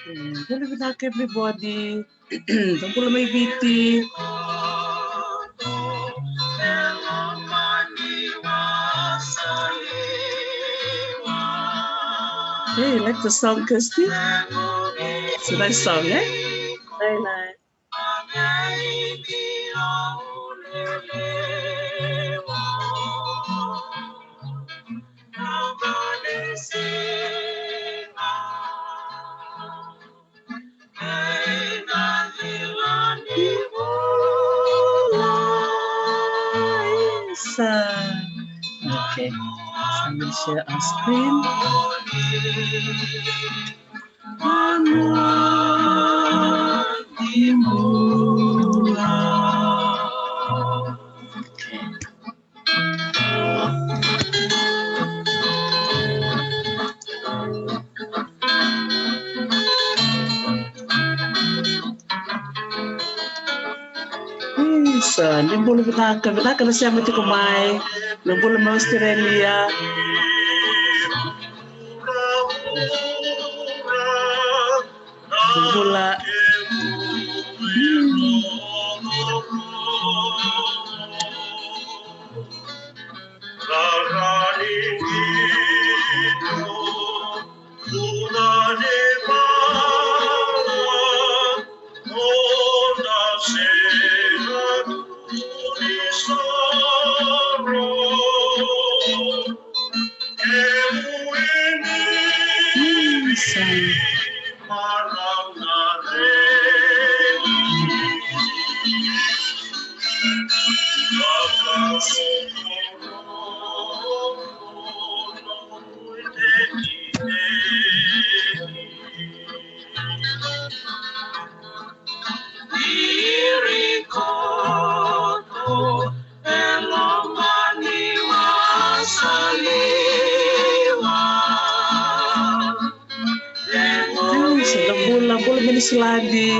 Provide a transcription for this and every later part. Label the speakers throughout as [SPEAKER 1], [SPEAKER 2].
[SPEAKER 1] Boleh benak everybody. Don't boleh may biti. Hey, you like the song, Kirstie? It's a nice song, eh? Very nice. Okay, so I'm going to share our screen. So, nimbulu vinaka na siya mati kumai, nimbulu na Australia. Nimbula. Bula mini seladi,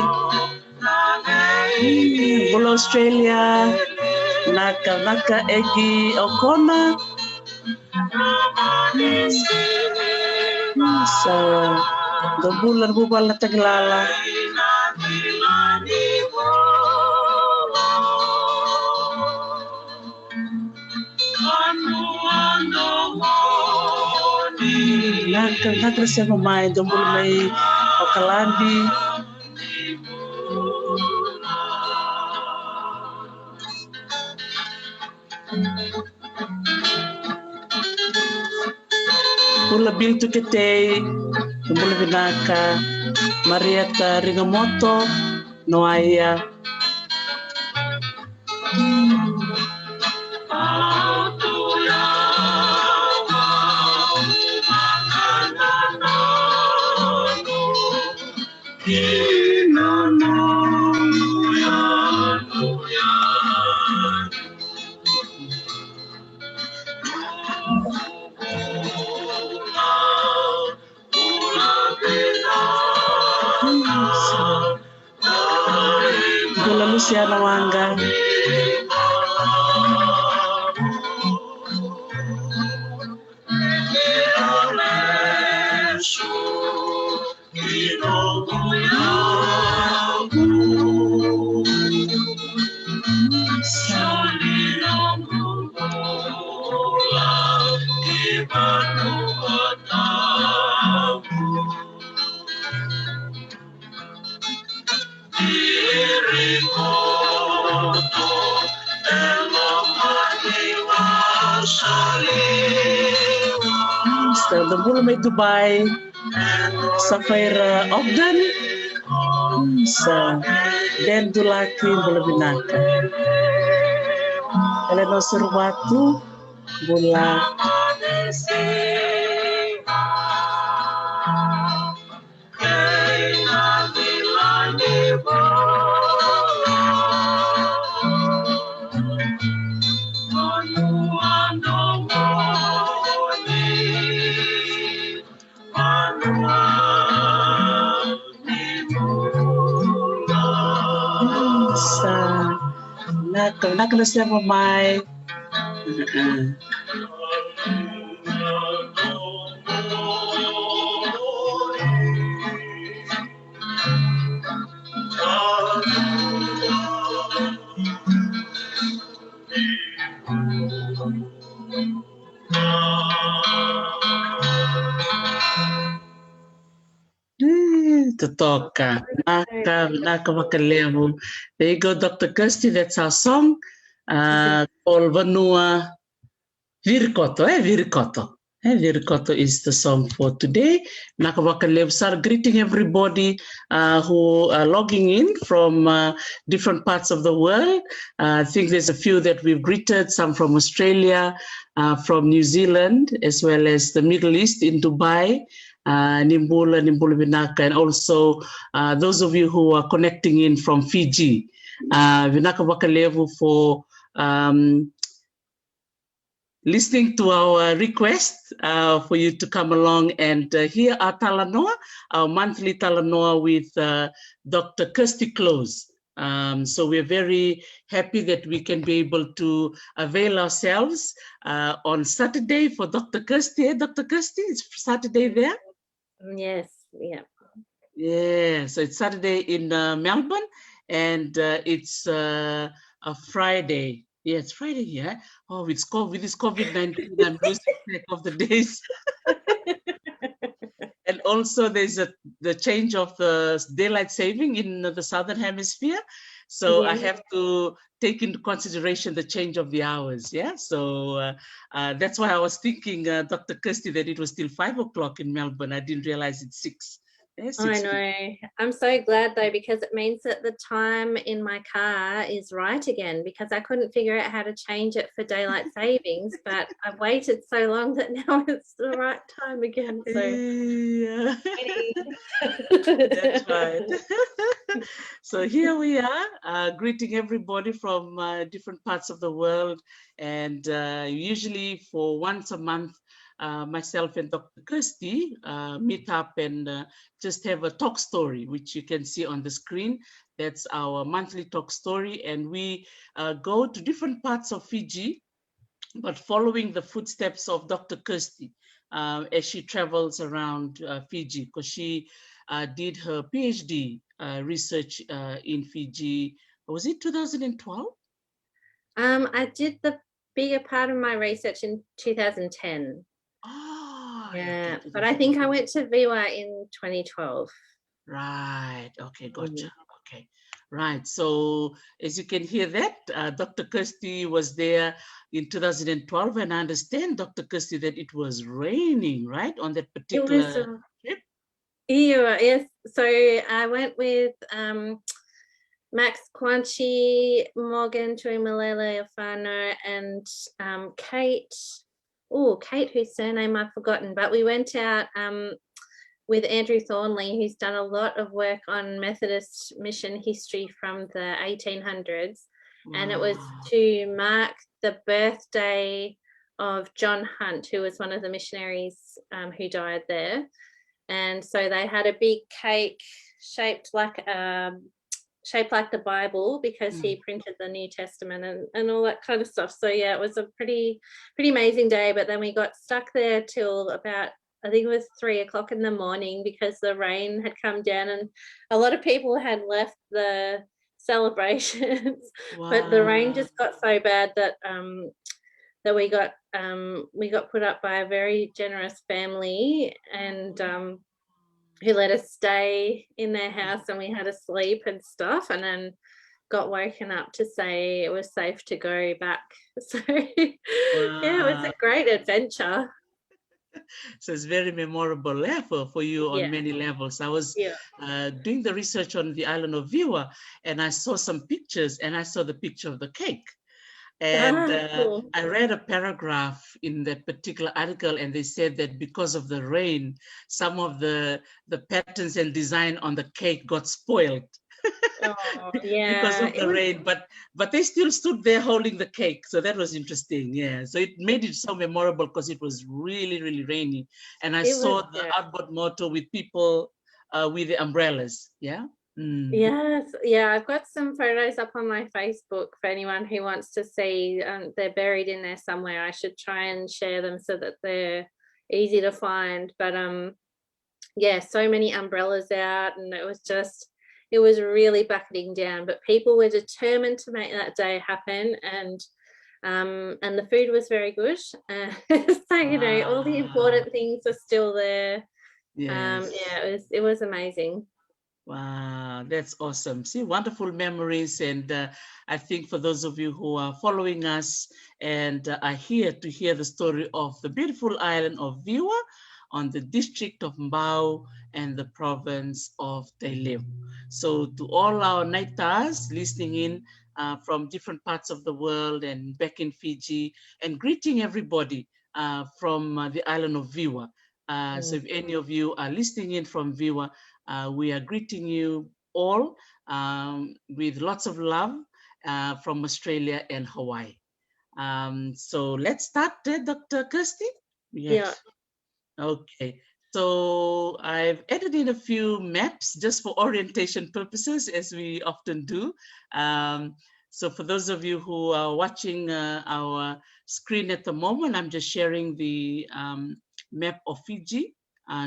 [SPEAKER 1] bula Australia, naka egi okona. So, the bulan bubal na taglala. Naka siya mamay, the bulan may Okalandi. Bula Bintu Ketei, bula Vinaka, Marietta Rigamoto, Noaya. Bula Luciana Wanga. The bull may Dubai, Sapphire Ogden, then Dulaki Bula Binaka. Eleno Surwatu, Bula. Nak na siya mamay. TOK. Vinaka-vakalevu. There you go, Dr. Kirstie. That's our song called Vanua Virikoto. Virikoto. Virikoto is the song for today. Vinaka-vakalevu. Start greeting everybody who are logging in from different parts of the world. I think there's a few that we've greeted, some from Australia, from New Zealand, as well as the Middle East in Dubai. Nimbula Vinaka, and also those of you who are connecting in from Fiji. Vinaka-vakalevu for listening to our request for you to come along and hear our Talanoa, our monthly Talanoa with Dr. Kirstie Close. So we're very happy that we can be able to avail ourselves on Saturday for Dr. Kirstie. Dr. Kirstie, it's Saturday there?
[SPEAKER 2] Yes, yeah.
[SPEAKER 1] Yeah, so it's Saturday in Melbourne, and it's a Friday. Yeah, it's Friday here. Oh, with this COVID-19, I'm losing track of the days. And also there's the change of the daylight saving in the Southern Hemisphere. So I have to take into consideration the change of the hours. Yeah, so that's why I was thinking, Dr. Kirstie, that it was still 5 o'clock in Melbourne. I didn't realize it's 6. Yeah, 6.
[SPEAKER 2] I know. I'm so glad though, because it means that the time in my car is right again, because I couldn't figure out how to change it for daylight savings, but I've waited so long that now it's the right time again. So
[SPEAKER 1] yeah. That's right. So here we are, greeting everybody from different parts of the world, and usually for once a month, myself and Dr. Kirstie meet up and just have a talk story, which you can see on the screen. That's our monthly talk story, and we go to different parts of Fiji, but following the footsteps of Dr. Kirstie as she travels around Fiji, because she did her PhD research in Fiji. Was it 2012?
[SPEAKER 2] I did the bigger part of my research in 2010.
[SPEAKER 1] Oh,
[SPEAKER 2] yeah,
[SPEAKER 1] okay.
[SPEAKER 2] But I think I went to Viwa in 2012.
[SPEAKER 1] Right. Okay, gotcha. Okay. Right. So as you can hear that, Dr. Kirstie was there in 2012, and I understand, Dr. Kirstie, that it was raining, right, on that particular trip?
[SPEAKER 2] Yeah, yes. So I went with Max Quanchi, Morgan Tuimalele Afano, and Kate. Oh, Kate, whose surname I've forgotten, but we went out with Andrew Thornley, who's done a lot of work on Methodist mission history from the 1800s. Wow. And it was to mark the birthday of John Hunt, who was one of the missionaries who died there. And so they had a big cake shaped like the Bible, because he printed the New Testament and all that kind of stuff. So yeah, it was a pretty amazing day. But then we got stuck there till about, I think it was 3 o'clock in the morning, because the rain had come down and a lot of people had left the celebrations. Wow. But the rain just got so bad that that we got put up by a very generous family, and who let us stay in their house, and we had to sleep and stuff, and then got woken up to say it was safe to go back. So yeah, it was a great adventure.
[SPEAKER 1] So it's very memorable for you on many levels. I was doing the research on the island of Viwa, and I saw some pictures, and I saw the picture of the cake. And cool. I read a paragraph in that particular article, and they said that because of the rain, some of the patterns and design on the cake got spoiled. Because of the rain, but they still stood there holding the cake. So that was interesting. Yeah. So it made it so memorable because it was really, really rainy. And I saw the outboard motto with people with the umbrellas. Yeah.
[SPEAKER 2] Yes, yeah, I've got some photos up on my Facebook for anyone who wants to see. They're buried in there somewhere. I should try and share them so that they're easy to find. But yeah, so many umbrellas out, and it was really bucketing down. But people were determined to make that day happen, and the food was very good. So you know, all the important things are still there. Yes. Yeah, it was amazing.
[SPEAKER 1] Wow, that's awesome. See, wonderful memories. And I think for those of you who are following us and are here to hear the story of the beautiful island of Viwa on the district of Mbao and the province of Tailevu. So to all our Naitas listening in from different parts of the world and back in Fiji, and greeting everybody from the island of Viwa. So if any of you are listening in from Viwa, we are greeting you all with lots of love from Australia and Hawaii. So let's start, Dr. Kirstie.
[SPEAKER 2] Yeah.
[SPEAKER 1] Yes. Okay. So I've added in a few maps just for orientation purposes, as we often do. So for those of you who are watching our screen at the moment, I'm just sharing the map of Fiji,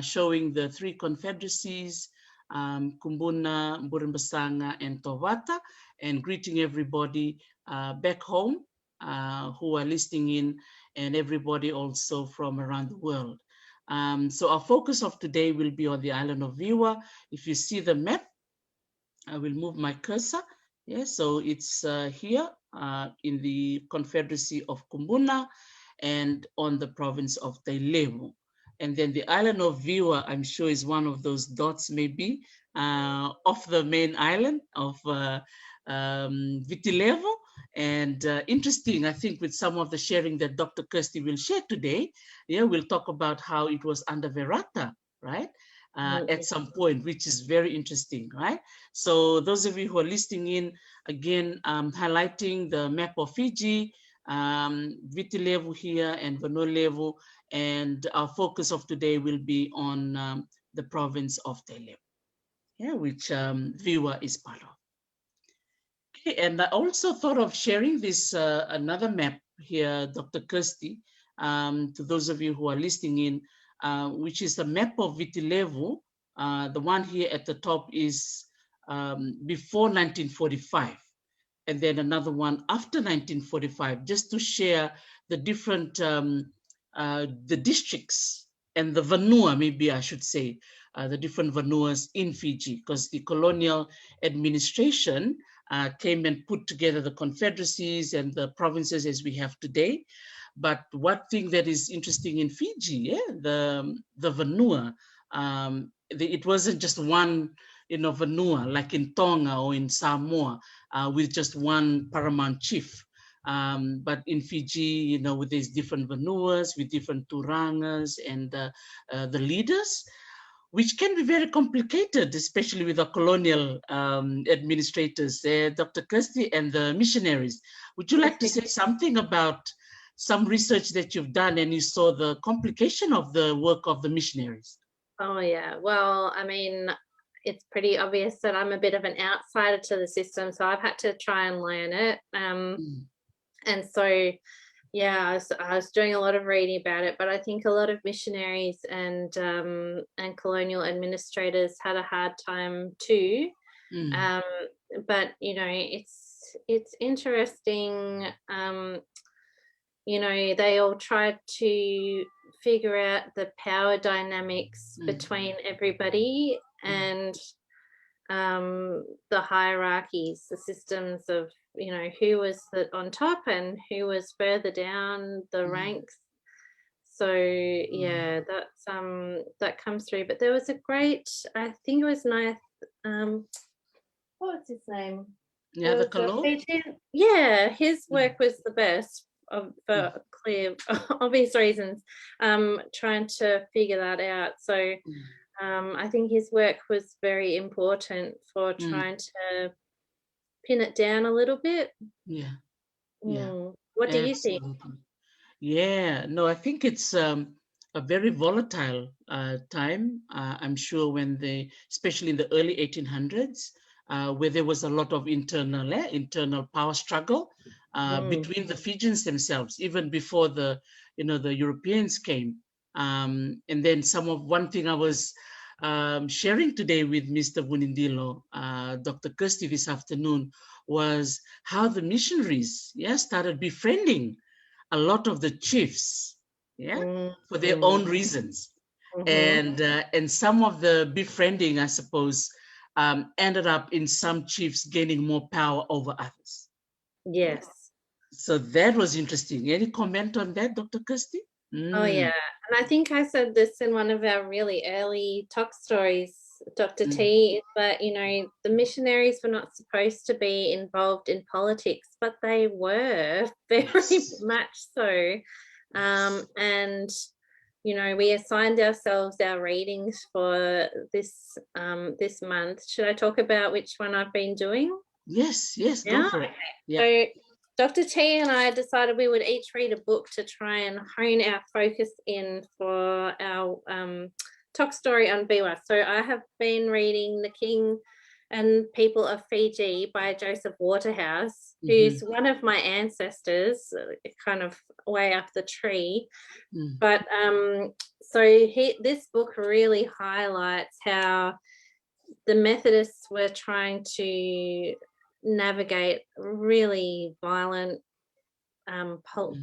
[SPEAKER 1] showing the three confederacies, Kumbuna, Mburimbasanga, and Towata, and greeting everybody back home who are listening in, and everybody also from around the world. So our focus of today will be on the island of Viwa. If you see the map, I will move my cursor. Yeah, so it's here in the Confederacy of Kumbuna and on the province of Tailevu. And then the island of Viwa, I'm sure, is one of those dots maybe off the main island of Vitilevo. And interesting, I think, with some of the sharing that Dr. Kirstie will share today, yeah, we'll talk about how it was under Verata, right? At some point, which is very interesting, right? So those of you who are listening in, again, highlighting the map of Fiji, Vitilevo here and Vanolevo, and our focus of today will be on the province of Tailevu, yeah, which Viwa is part of. Okay, and I also thought of sharing this another map here, Dr. Kirstie, to those of you who are listening in, which is the map of Vitilevo. The one here at the top is before 1945, and then another one after 1945, just to share the different, the districts and the vanua, maybe I should say, the different vanuas in Fiji, because the colonial administration came and put together the confederacies and the provinces as we have today. But one thing that is interesting in Fiji, yeah, the vanua, it wasn't just one, vanua like in Tonga or in Samoa with just one paramount chief. But in Fiji, with these different vanuas, with different turangas and the leaders, which can be very complicated, especially with the colonial administrators, Dr. Kirstie, and the missionaries. Would you like to say something about some research that you've done and you saw the complication of the work of the missionaries?
[SPEAKER 2] Oh, yeah. Well, I mean, it's pretty obvious that I'm a bit of an outsider to the system, so I've had to try and learn it. And so, yeah, I was doing a lot of reading about it, but I think a lot of missionaries and colonial administrators had a hard time too. But it's interesting. They all tried to figure out the power dynamics between everybody and the hierarchies, the systems of who was on top and who was further down the ranks. So yeah, that comes through. But there was a great, I think it was nice. What's his name?
[SPEAKER 1] Yeah, the Kalo?
[SPEAKER 2] Yeah, his work was the best for clear, obvious reasons. Trying to figure that out. So I think his work was very important for trying to pin it down a little bit.
[SPEAKER 1] Yeah.
[SPEAKER 2] What do you think?
[SPEAKER 1] Yeah, no, I think it's a very volatile time. I'm sure especially in the early 1800s, where there was a lot of internal power struggle between the Fijians themselves, even before the Europeans came. And then one thing I was sharing today with Mr. Vunindilo, Dr. Kirstie this afternoon, was how the missionaries started befriending a lot of the chiefs for their own reasons. And some of the befriending, I suppose, ended up in some chiefs gaining more power over others.
[SPEAKER 2] Yes.
[SPEAKER 1] So that was interesting. Any comment on that, Dr. Kirstie?
[SPEAKER 2] Oh yeah, and I think I said this in one of our really early talk stories, Dr. T, but you know, the missionaries were not supposed to be involved in politics, but they were very much so. And you know, we assigned ourselves our readings for this this month. Should I talk about which one I've been doing?
[SPEAKER 1] Yes, go for it.
[SPEAKER 2] Okay.
[SPEAKER 1] Yeah.
[SPEAKER 2] So Dr. T and I decided we would each read a book to try and hone our focus in for our talk story on Viwa. So I have been reading The King and People of Fiji by Joseph Waterhouse, who's one of my ancestors, kind of way up the tree. But so this book really highlights how the Methodists were trying to navigate really violent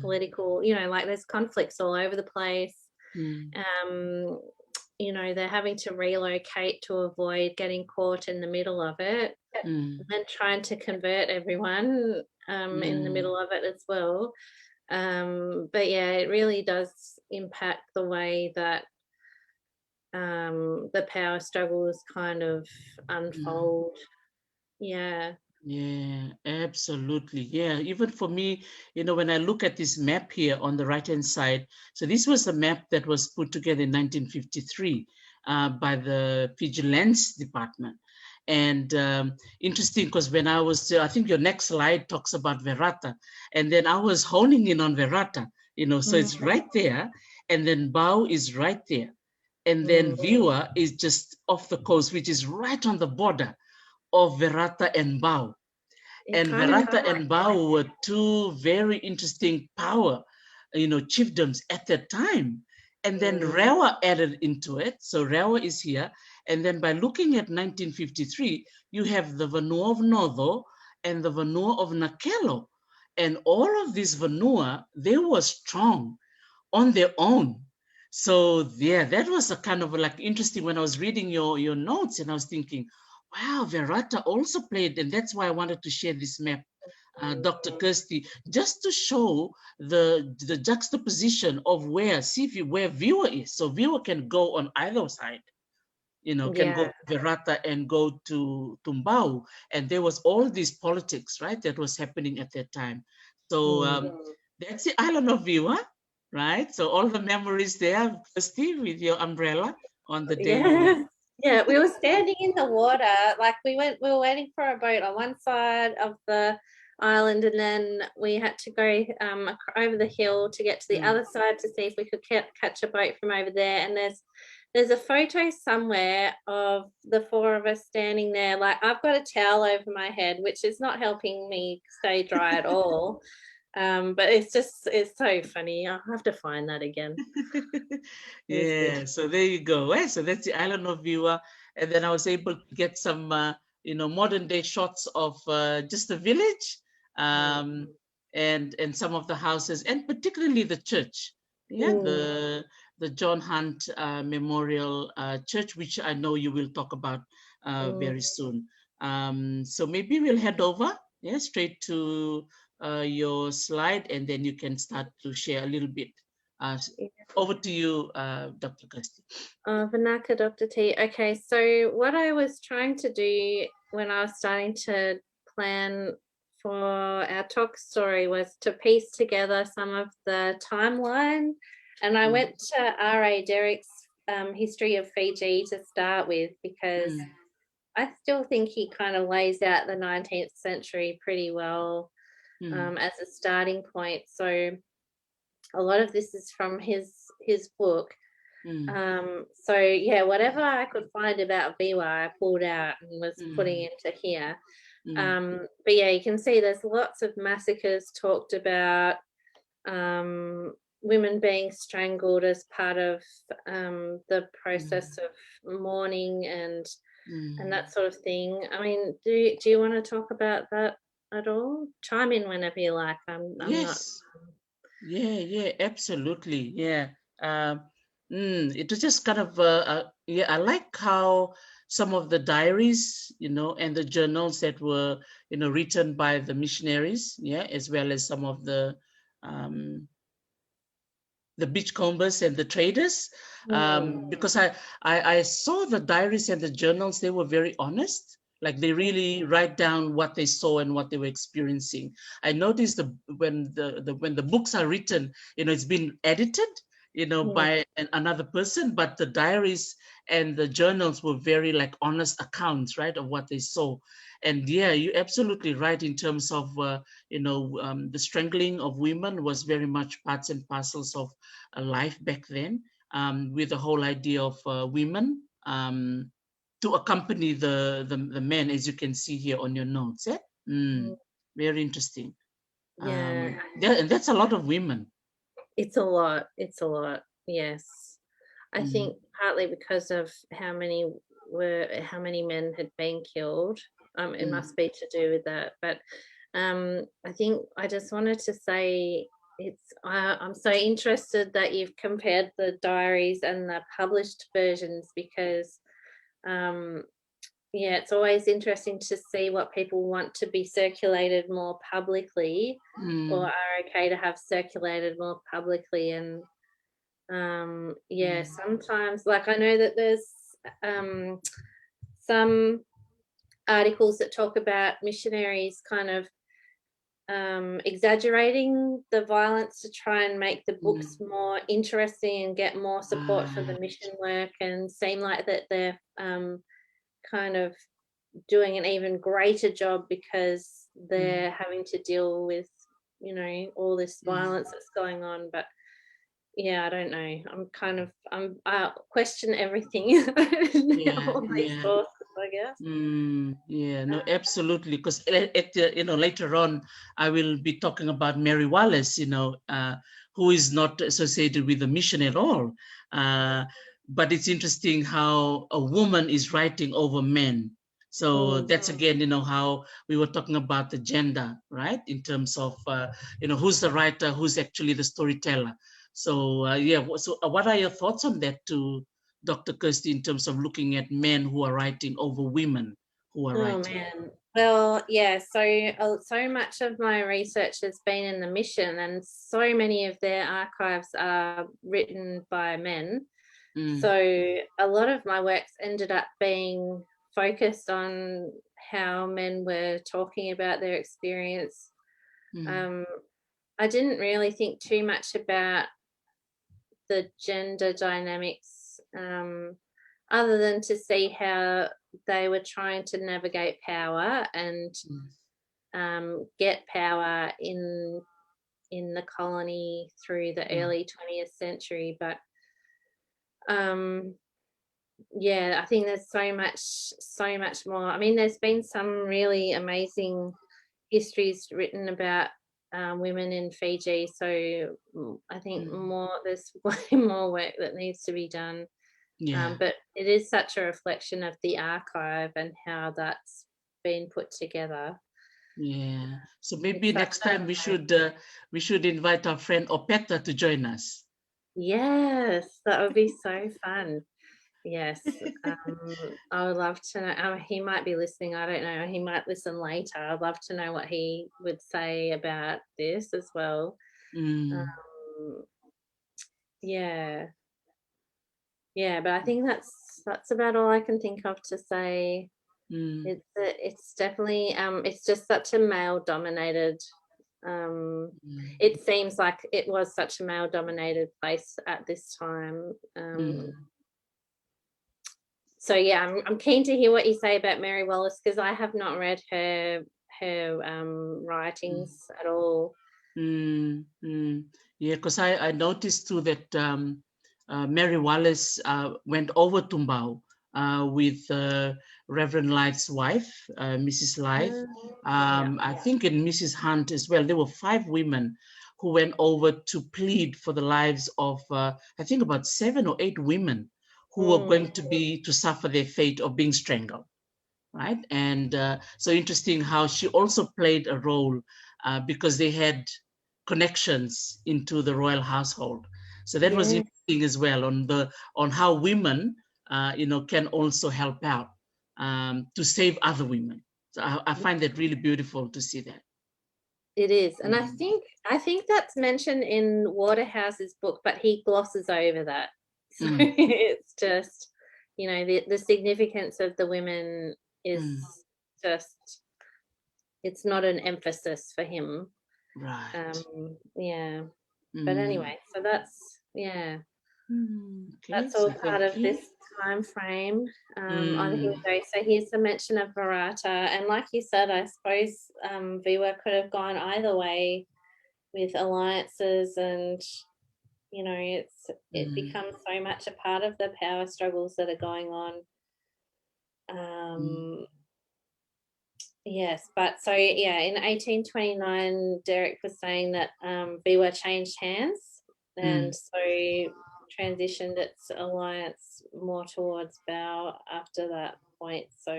[SPEAKER 2] political, you know, like there's conflicts all over the place. You know, they're having to relocate to avoid getting caught in the middle of it, and then trying to convert everyone in the middle of it as well. But yeah, it really does impact the way that the power struggles kind of unfold. Yeah,
[SPEAKER 1] Absolutely. Yeah, even for me, you know, when I look at this map here on the right hand side, so this was a map that was put together in 1953 by the Vigilance Department. And interesting, because when I was, I think your next slide talks about Verata, and then I was honing in on Verata, you know, so it's right there, and then Bau is right there, and then Viwa is just off the coast, which is right on the border of Verata and Bau. And Verata and Bau were two very interesting power, you know, chiefdoms at that time. And then Rewa added into it. So Rewa is here. And then by looking at 1953, you have the Vanua of Nodo and the Vanua of Nakelo. And all of these Vanua, they were strong on their own. So yeah, that was a kind of like interesting when I was reading your notes, and I was thinking, wow, Verata also played, and that's why I wanted to share this map, Dr. Kirstie, just to show the juxtaposition of where Viwa is. So Viwa can go on either side, you know, can go to Verata and go to Tumbau, and there was all these politics, right, that was happening at that time. So that's the island of Viwa, right? So all the memories there, Kirstie, with your umbrella on the day.
[SPEAKER 2] Yeah, we were standing in the water, like we were waiting for a boat on one side of the island, and then we had to go over the hill to get to the other side to see if we could catch a boat from over there. And there's a photo somewhere of the four of us standing there. Like I've got a towel over my head, which is not helping me stay dry at all. But it's so funny. I'll have to find that again.
[SPEAKER 1] Yeah, so there you go. So that's the island of Viwa. And then I was able to get some, you know, modern day shots of just the village and some of the houses, and particularly the church. Yeah, the John Hunt Memorial Church, which I know you will talk about very soon. So maybe we'll head over, straight to your slide, and then you can start to share a little bit. Over to you, Dr. Kirstie.
[SPEAKER 2] Vinaka, Dr. T. Okay, so what I was trying to do when I was starting to plan for our talk story was to piece together some of the timeline, and I went to R.A. Derrick's History of Fiji to start with, because I still think he kind of lays out the 19th century pretty well as a starting point. So a lot of this is from his book. So yeah, whatever I could find about Viwa, I pulled out and was putting into here. But yeah, you can see there's lots of massacres talked about, women being strangled as part of the process of mourning and that sort of thing. I mean, do you want to talk about that at all? Chime in whenever you like. I'm
[SPEAKER 1] yes. Yeah, absolutely. Yeah. It was just kind of, I like how some of the diaries, and the journals that were, written by the missionaries, as well as some of the beachcombers and the traders, because I saw the diaries and the journals. They were very honest. Like, they really write down what they saw and what they were experiencing. I noticed when the books are written, it's been edited, by another person, but the diaries and the journals were very like honest accounts, right, of what they saw. And yeah, you're absolutely right in terms of, the strangling of women was very much parts and parcels of life back then, with the whole idea of women to accompany the men, as you can see here on your notes. Very interesting.
[SPEAKER 2] Yeah.
[SPEAKER 1] And that's a lot of women.
[SPEAKER 2] It's a lot. It's a lot. Yes. I think partly because of how many men had been killed. It must be to do with that. But I think I just wanted to say I'm so interested that you've compared the diaries and the published versions, because it's always interesting to see what people want to be circulated more publicly, or are okay to have circulated more publicly. And sometimes, like, I know that there's some articles that talk about missionaries kind of exaggerating the violence to try and make the books more interesting and get more support for the mission work, and seem like that they're kind of doing an even greater job because they're having to deal with, all this violence that's going on. But I don't know. I question everything. All these sources, I guess.
[SPEAKER 1] No, absolutely. Because later on, I will be talking about Mary Wallace, who is not associated with the mission at all. But it's interesting how a woman is writing over men. So that's again, how we were talking about the gender, right? In terms of, who's the writer, who's actually the storyteller. So so what are your thoughts on that too, Dr. KIRSTIE, in terms of looking at men who are writing over women who are writing?
[SPEAKER 2] Man. Well, so much of my research has been in the mission, and so many of their archives are written by men. So a lot of my works ended up being focused on how men were talking about their experience. I didn't really think too much about the gender dynamics, other than to see how they were trying to navigate power and get power in the colony through the early 20th century. But I think there's so much more. I mean, there's been some really amazing histories written about women in Fiji, so I think there's way more work that needs to be done. But it is such a reflection of the archive and how that's been put together.
[SPEAKER 1] So maybe next time we should invite our friend Opeta to join us.
[SPEAKER 2] Yes, that would be so fun. Yes, I would love to know. He might be listening. I don't know. He might listen later. I'd love to know what he would say about this as well. But I think that's about all I can think of to say. It's definitely it's just such a male-dominated. It seems like it was such a male-dominated place at this time. So I'm keen to hear what you say about Mary Wallace, because I have not read her writings at all.
[SPEAKER 1] Because I noticed too that Mary Wallace went over Tumbao with Reverend Light's wife, Mrs. Light. I think in Mrs. Hunt as well. There were 5 women who went over to plead for the lives of I think about 7 or 8 women who were going to suffer their fate of being strangled, right? And so interesting how she also played a role because they had connections into the royal household. So that was interesting as well on how women, can also help out to save other women. So I find that really beautiful to see that.
[SPEAKER 2] It is, and I think that's mentioned in Waterhouse's book, but he glosses over that. So it's just, you know, the significance of the women is just, it's not an emphasis for him.
[SPEAKER 1] Right.
[SPEAKER 2] Yeah. But anyway, so that's, yeah.
[SPEAKER 1] Okay,
[SPEAKER 2] That's all part of this time frame on his day. So here's the mention of Virata, and like you said, I suppose Viwa could have gone either way with alliances, and you know, it becomes so much a part of the power struggles that are going on. Yes, but so yeah, in 1829, Derek was saying that Viwa changed hands, and so transitioned its alliance more towards Bao after that point. So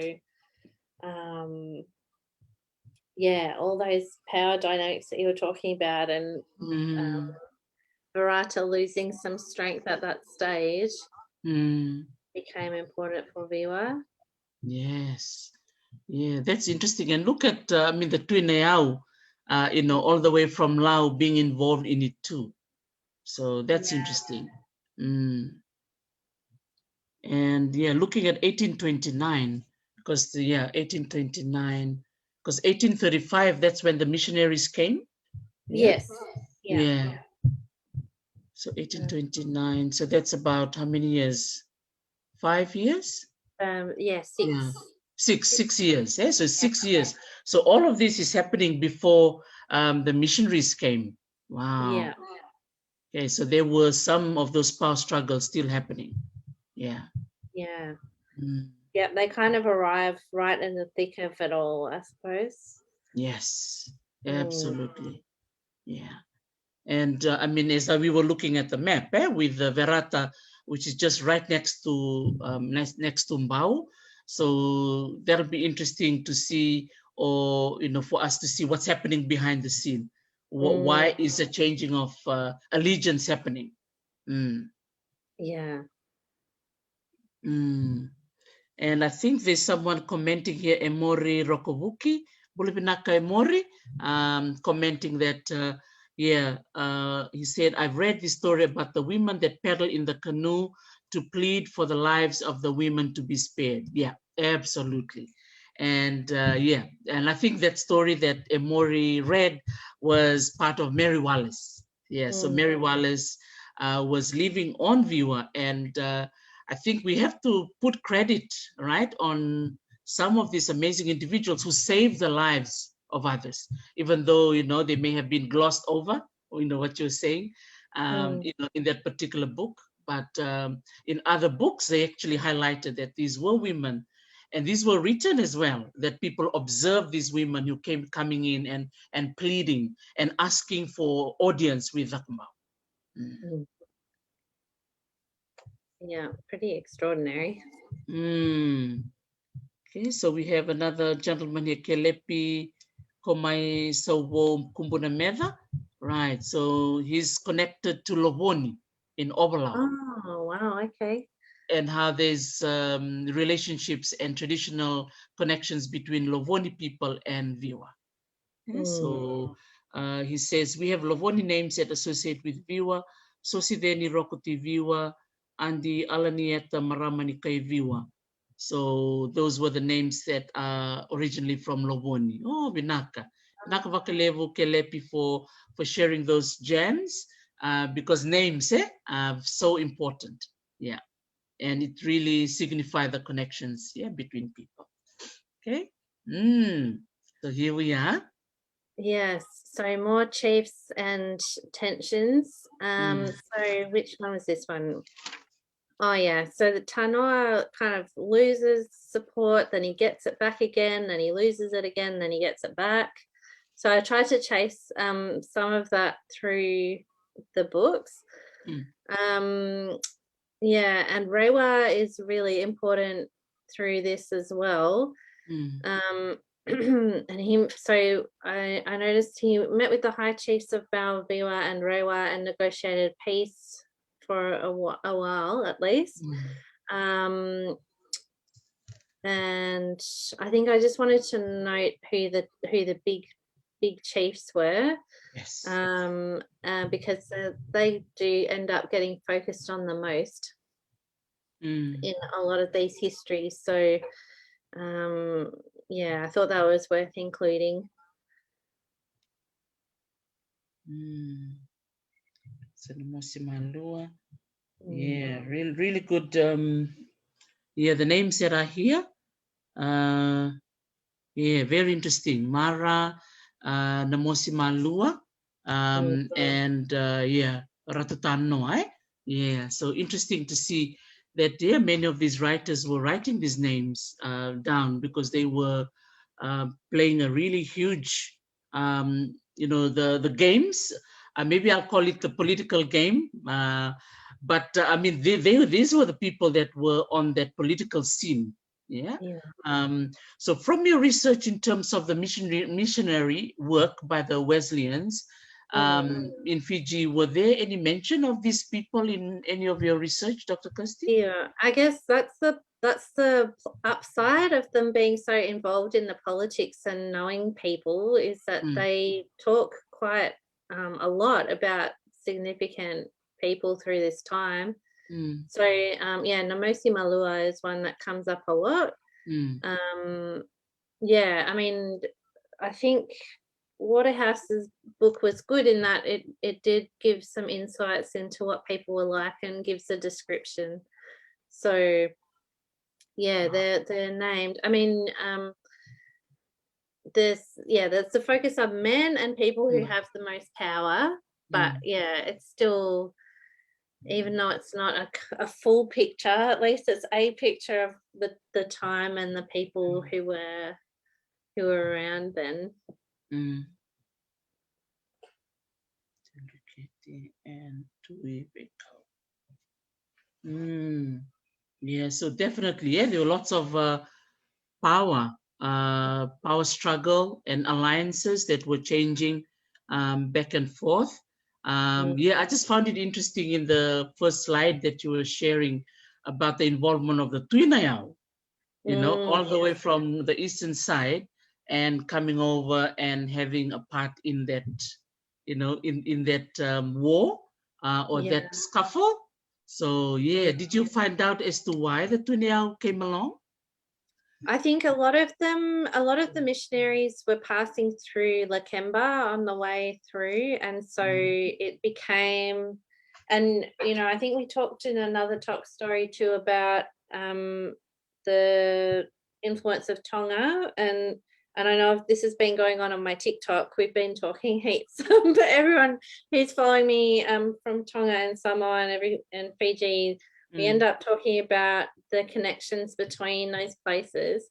[SPEAKER 2] yeah, all those power dynamics that you were talking about, and Virata losing some strength at that stage became important for Viwa.
[SPEAKER 1] Yes. Yeah, that's interesting. And look at, I mean, the twin Ayau, you know, all the way from Lao being involved in it too. So that's interesting. And yeah, looking at 1829, because 1829, because 1835, that's when the missionaries came.
[SPEAKER 2] Yes.
[SPEAKER 1] Yeah. So 1829, so that's about how many years? 5 years?
[SPEAKER 2] Yeah, 6.
[SPEAKER 1] Yeah. 6 years. Yeah? So 6 years. So all of this is happening before the missionaries came. Wow.
[SPEAKER 2] Yeah.
[SPEAKER 1] Okay, so there were some of those power struggles still happening. Yeah.
[SPEAKER 2] Yeah. Yeah, they kind of arrive right in the thick of it all, I suppose.
[SPEAKER 1] Yes, absolutely. Yeah. And I mean, as we were looking at the map with the Verata, which is just right next to next to Mbao. So that'll be interesting to see, or you know, for us to see what's happening behind the scene. Why is a changing of allegiance happening?
[SPEAKER 2] Yeah.
[SPEAKER 1] And I think there's someone commenting here, Emori Rokovuki, Bulibinaka Emori, commenting that, he said, I've read this story about the women that paddle in the canoe to plead for the lives of the women to be spared. Yeah, absolutely. And and I think that story that Emori read was part of Mary Wallace. Yeah, so Mary Wallace was living on Viwa, and I think we have to put credit, right, on some of these amazing individuals who saved the lives of others, even though, you know, they may have been glossed over, you know, what you're saying, you know, in that particular book. But in other books, they actually highlighted that these were women, and these were written as well, that people observed these women who came coming in and pleading and asking for audience with Akmal.
[SPEAKER 2] Yeah, pretty extraordinary.
[SPEAKER 1] Okay, so we have another gentleman here, Kelepi Komai Sowo Kumbunameva. Right, so he's connected to Lovoni in Obalau.
[SPEAKER 2] Oh, wow, okay.
[SPEAKER 1] And how there's relationships and traditional connections between Lovoni people and Viwa. Okay, so he says, we have Lovoni names that associate with Viwa, Sosideni Rokoti Viwa, Andi Alanieta Maramani Kai Viwa. So those were the names that are originally from Lovoni. Oh, Vinaka. Vinaka vakalevu Kelepi for sharing those gems because names are so important. Yeah. And it really signifies the connections between people. Okay. So here we are.
[SPEAKER 2] Yes, so more chiefs and tensions. So which one was this one? Oh yeah, so the Talanoa kind of loses support, then he gets it back again, then he loses it again, then he gets it back. So I tried to chase some of that through the books. Yeah, and Rewa is really important through this as well. And I noticed he met with the high chiefs of Bao, Viwa, and Rewa and negotiated peace for a while at least. and I think I just wanted to note who the big chiefs were.
[SPEAKER 1] Yes.
[SPEAKER 2] Because they do end up getting focused on the most in a lot of these histories. So yeah, I thought that was worth including.
[SPEAKER 1] So yeah, really good. Yeah, the names that are here. Yeah, very interesting. Mara, Namosimalua, and yeah, Ratatano. Yeah, so interesting to see that many of these writers were writing these names down because they were playing a really huge, the games. Maybe I'll call it the political game. But I mean, these were the people that were on that political scene. Yeah. So from your research in terms of the missionary work by the Wesleyans in Fiji, were there any mention of these people in any of your research, Dr. KIRSTIE?
[SPEAKER 2] Yeah, I guess that's the upside of them being so involved in the politics and knowing people, is that they talk quite a lot about significant people through this time. So yeah, Namosi Malua is one that comes up a lot. Yeah, I mean, I think Waterhouse's book was good in that it did give some insights into what people were like and gives a description. So yeah, they're named. I mean, there's the focus on men and people who have the most power, but yeah, it's still, even though it's not a full picture, at least it's a picture of the time and the people who were around then.
[SPEAKER 1] Yeah, so definitely, there were lots of power struggle and alliances that were changing back and forth. Yeah, I just found it interesting in the first slide that you were sharing about the involvement of the Tuinayao, all the way from the eastern side and coming over and having a part in that, in that war or that scuffle. So yeah, did you find out as to why the Tuinayao came along?
[SPEAKER 2] I think a lot of the missionaries were passing through Lakemba on the way through, and so it became, and I think we talked in another TOK story too about the influence of Tonga, and I know if this has been going on my TikTok, we've been talking heaps, but everyone who's following me from Tonga and Samoa and Fiji, we end up talking about the connections between those places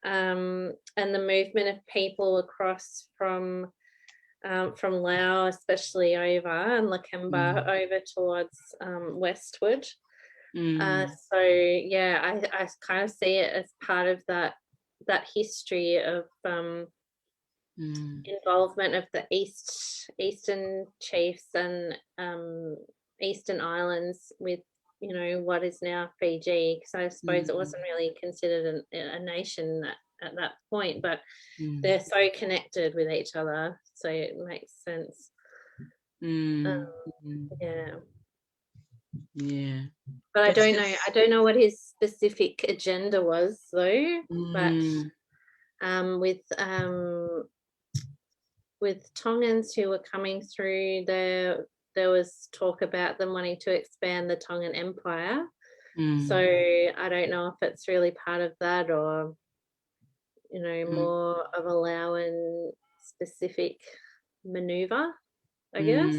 [SPEAKER 2] and the movement of people across from Laos, especially over, and Lakemba over towards westward. So yeah, I kind of see it as part of that history of involvement of the eastern chiefs and eastern islands with what is now Fiji, because I suppose it wasn't really considered a nation at that point, but they're so connected with each other, so it makes sense.
[SPEAKER 1] Yeah,
[SPEAKER 2] but I don't know what his specific agenda was though. But with Tongans who were coming through, there was talk about them wanting to expand the Tongan Empire. So I don't know if it's really part of that or, more of a Laoan specific maneuver, I guess.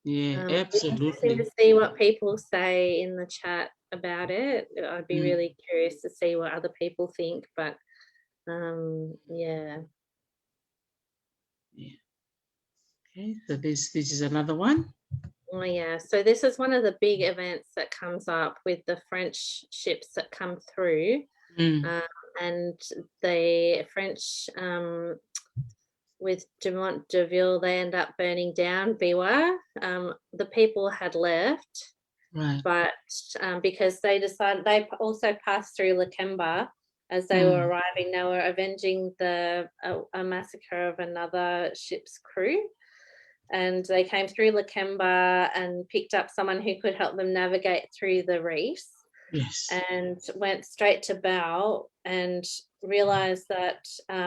[SPEAKER 1] Yeah, absolutely.
[SPEAKER 2] Interesting to see what people say in the chat about it. I'd be really curious to see what other people think, but yeah.
[SPEAKER 1] Okay, so this is another one.
[SPEAKER 2] Oh yeah, so this is one of the big events that comes up with the French ships that come through, and the French with Dumont d'Urville, they end up burning down Viwa. The people had left, but because they decided, they also passed through Lakemba as they were arriving, they were avenging a massacre of another ship's crew. And they came through Lakemba and picked up someone who could help them navigate through the reefs.
[SPEAKER 1] Yes.
[SPEAKER 2] And went straight to Bao and realized that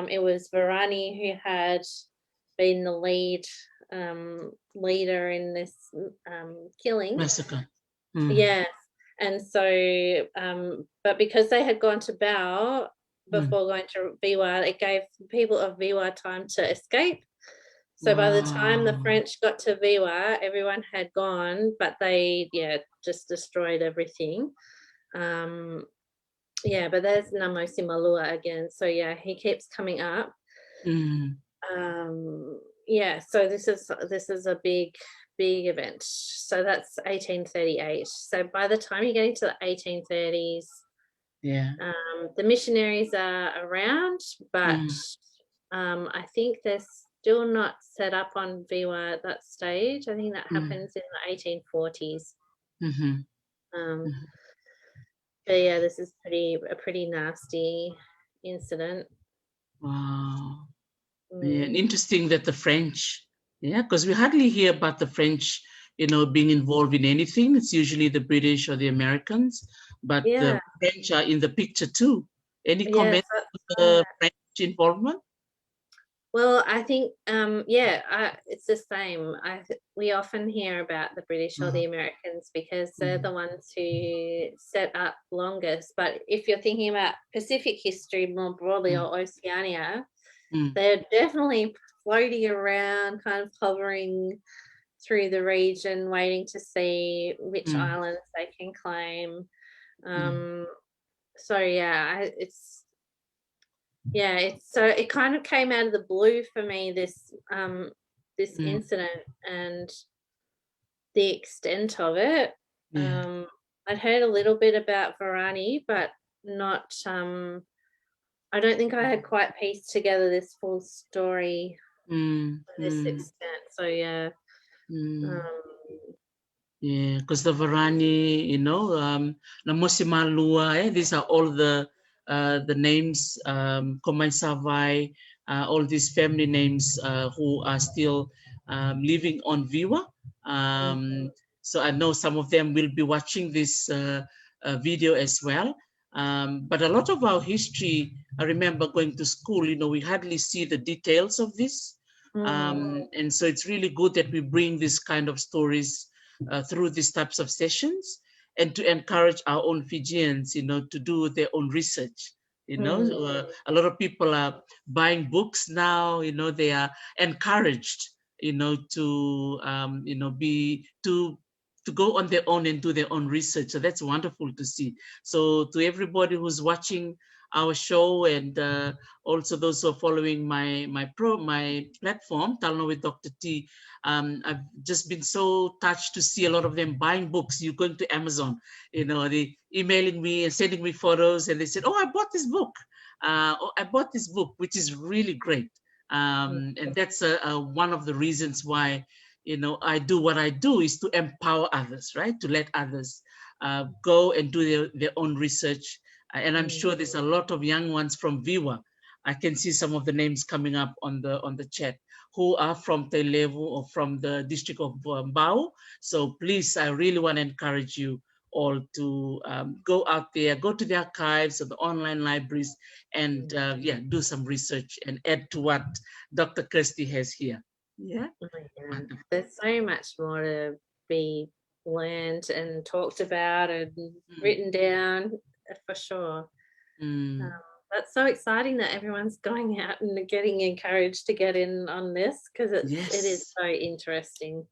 [SPEAKER 2] it was Varani who had been the leader in this killing.
[SPEAKER 1] Massacre.
[SPEAKER 2] Yes. And so, but because they had gone to Bao before going to Viwa, it gave the people of Viwa time to escape. So by the time the French got to Viwa, everyone had gone, but they, just destroyed everything. But there's Namo Simalua again. So he keeps coming up. So this is a big event. So that's 1838. So by the time you get into the 1830s, the missionaries are around, but I think they're still not set up on Viwa at that stage. I think that happens in the 1840s. But this is a pretty nasty incident.
[SPEAKER 1] Wow. And interesting that the French, because we hardly hear about the French, being involved in anything. It's usually the British or the Americans, but the French are in the picture too. Any comments on the French involvement?
[SPEAKER 2] Well, I think, it's the same. We often hear about the British or the Americans because they're the ones who set up longest. But if you're thinking about Pacific history more broadly or Oceania, they're definitely floating around, kind of hovering through the region, waiting to see which islands they can claim. It kind of came out of the blue for me, this incident and the extent of it. I'd heard a little bit about Varani, but not I don't think I had quite pieced together this full story to this extent. So
[SPEAKER 1] because the Varani, Namosimalua, these are all the names, Komai Savai, all these family names who are still living on Viwa. So I know some of them will be watching this video as well. But a lot of our history, I remember going to school, we hardly see the details of this. And so it's really good that we bring this kind of stories through these types of sessions and to encourage our own Fijians, to do their own research. A lot of people are buying books now, they are encouraged, to go on their own and do their own research. So that's wonderful to see. So to everybody who's watching our show and also those who are following my platform, Talanoa with Dr. T, I've just been so touched to see a lot of them buying books. You going to Amazon, they emailing me and sending me photos, and they said, "Oh, I bought this book. I bought this book," which is really great. And that's one of the reasons why I do what I do, is to empower others, right? To let others go and do their own research. And I'm sure there's a lot of young ones from Viwa. I can see some of the names coming up on the chat who are from Tailevu or from the district of Bao. So please, I really want to encourage you all to go out there, go to the archives or the online libraries, and do some research and add to what Dr. KIRSTIE has here.
[SPEAKER 2] There's so much more to be learned and talked about and written down, for sure. That's so exciting that everyone's going out and getting encouraged to get in on this, because it is so interesting.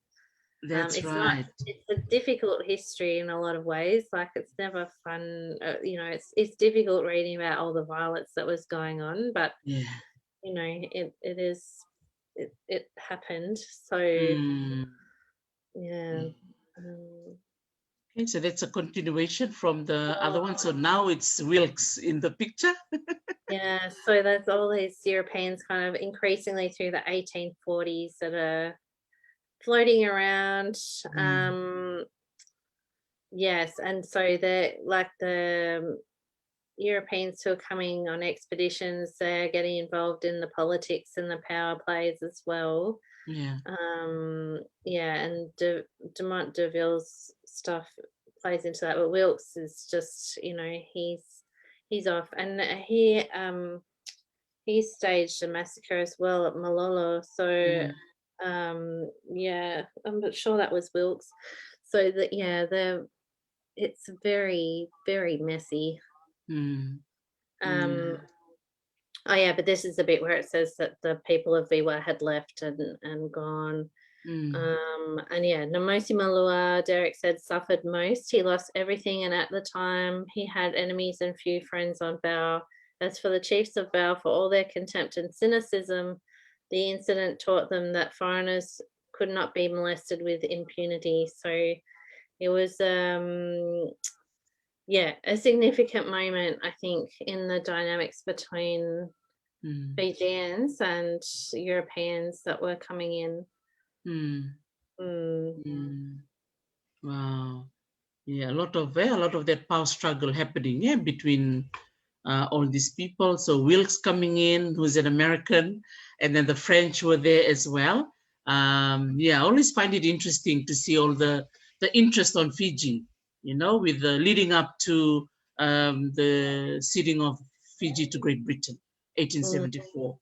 [SPEAKER 1] That's right.
[SPEAKER 2] It's a difficult history in a lot of ways. Like, it's never fun. It's difficult reading about all the violence that was going on, but it happened. So
[SPEAKER 1] Okay, so that's a continuation from the other one. So now it's Wilkes in the picture.
[SPEAKER 2] So there's all these Europeans kind of increasingly through the 1840s that are floating around. And so they're like Europeans who are coming on expeditions, they're getting involved in the politics and the power plays as well.
[SPEAKER 1] Yeah.
[SPEAKER 2] And Dumont D'Urville's stuff plays into that, but Wilkes is just, he's off, and he staged a massacre as well at Malolo. So I'm sure that was Wilkes. So that it's very, very messy. Oh yeah, but this is the bit where it says that the people of Viwa had left and gone. And yeah, Namosi Malua, Derek said, suffered most. He lost everything, and at the time he had enemies and few friends on Bao. As for the chiefs of Bao, for all their contempt and cynicism, the incident taught them that foreigners could not be molested with impunity. So it was a significant moment, I think, in the dynamics between Fijians and Europeans that were coming in.
[SPEAKER 1] Wow. Yeah, a lot of that power struggle happening between all these people. So Wilkes coming in, who's an American, and then the French were there as well. I always find it interesting to see all the interest on Fiji, with the leading up to the ceding of Fiji to Great Britain, 1874.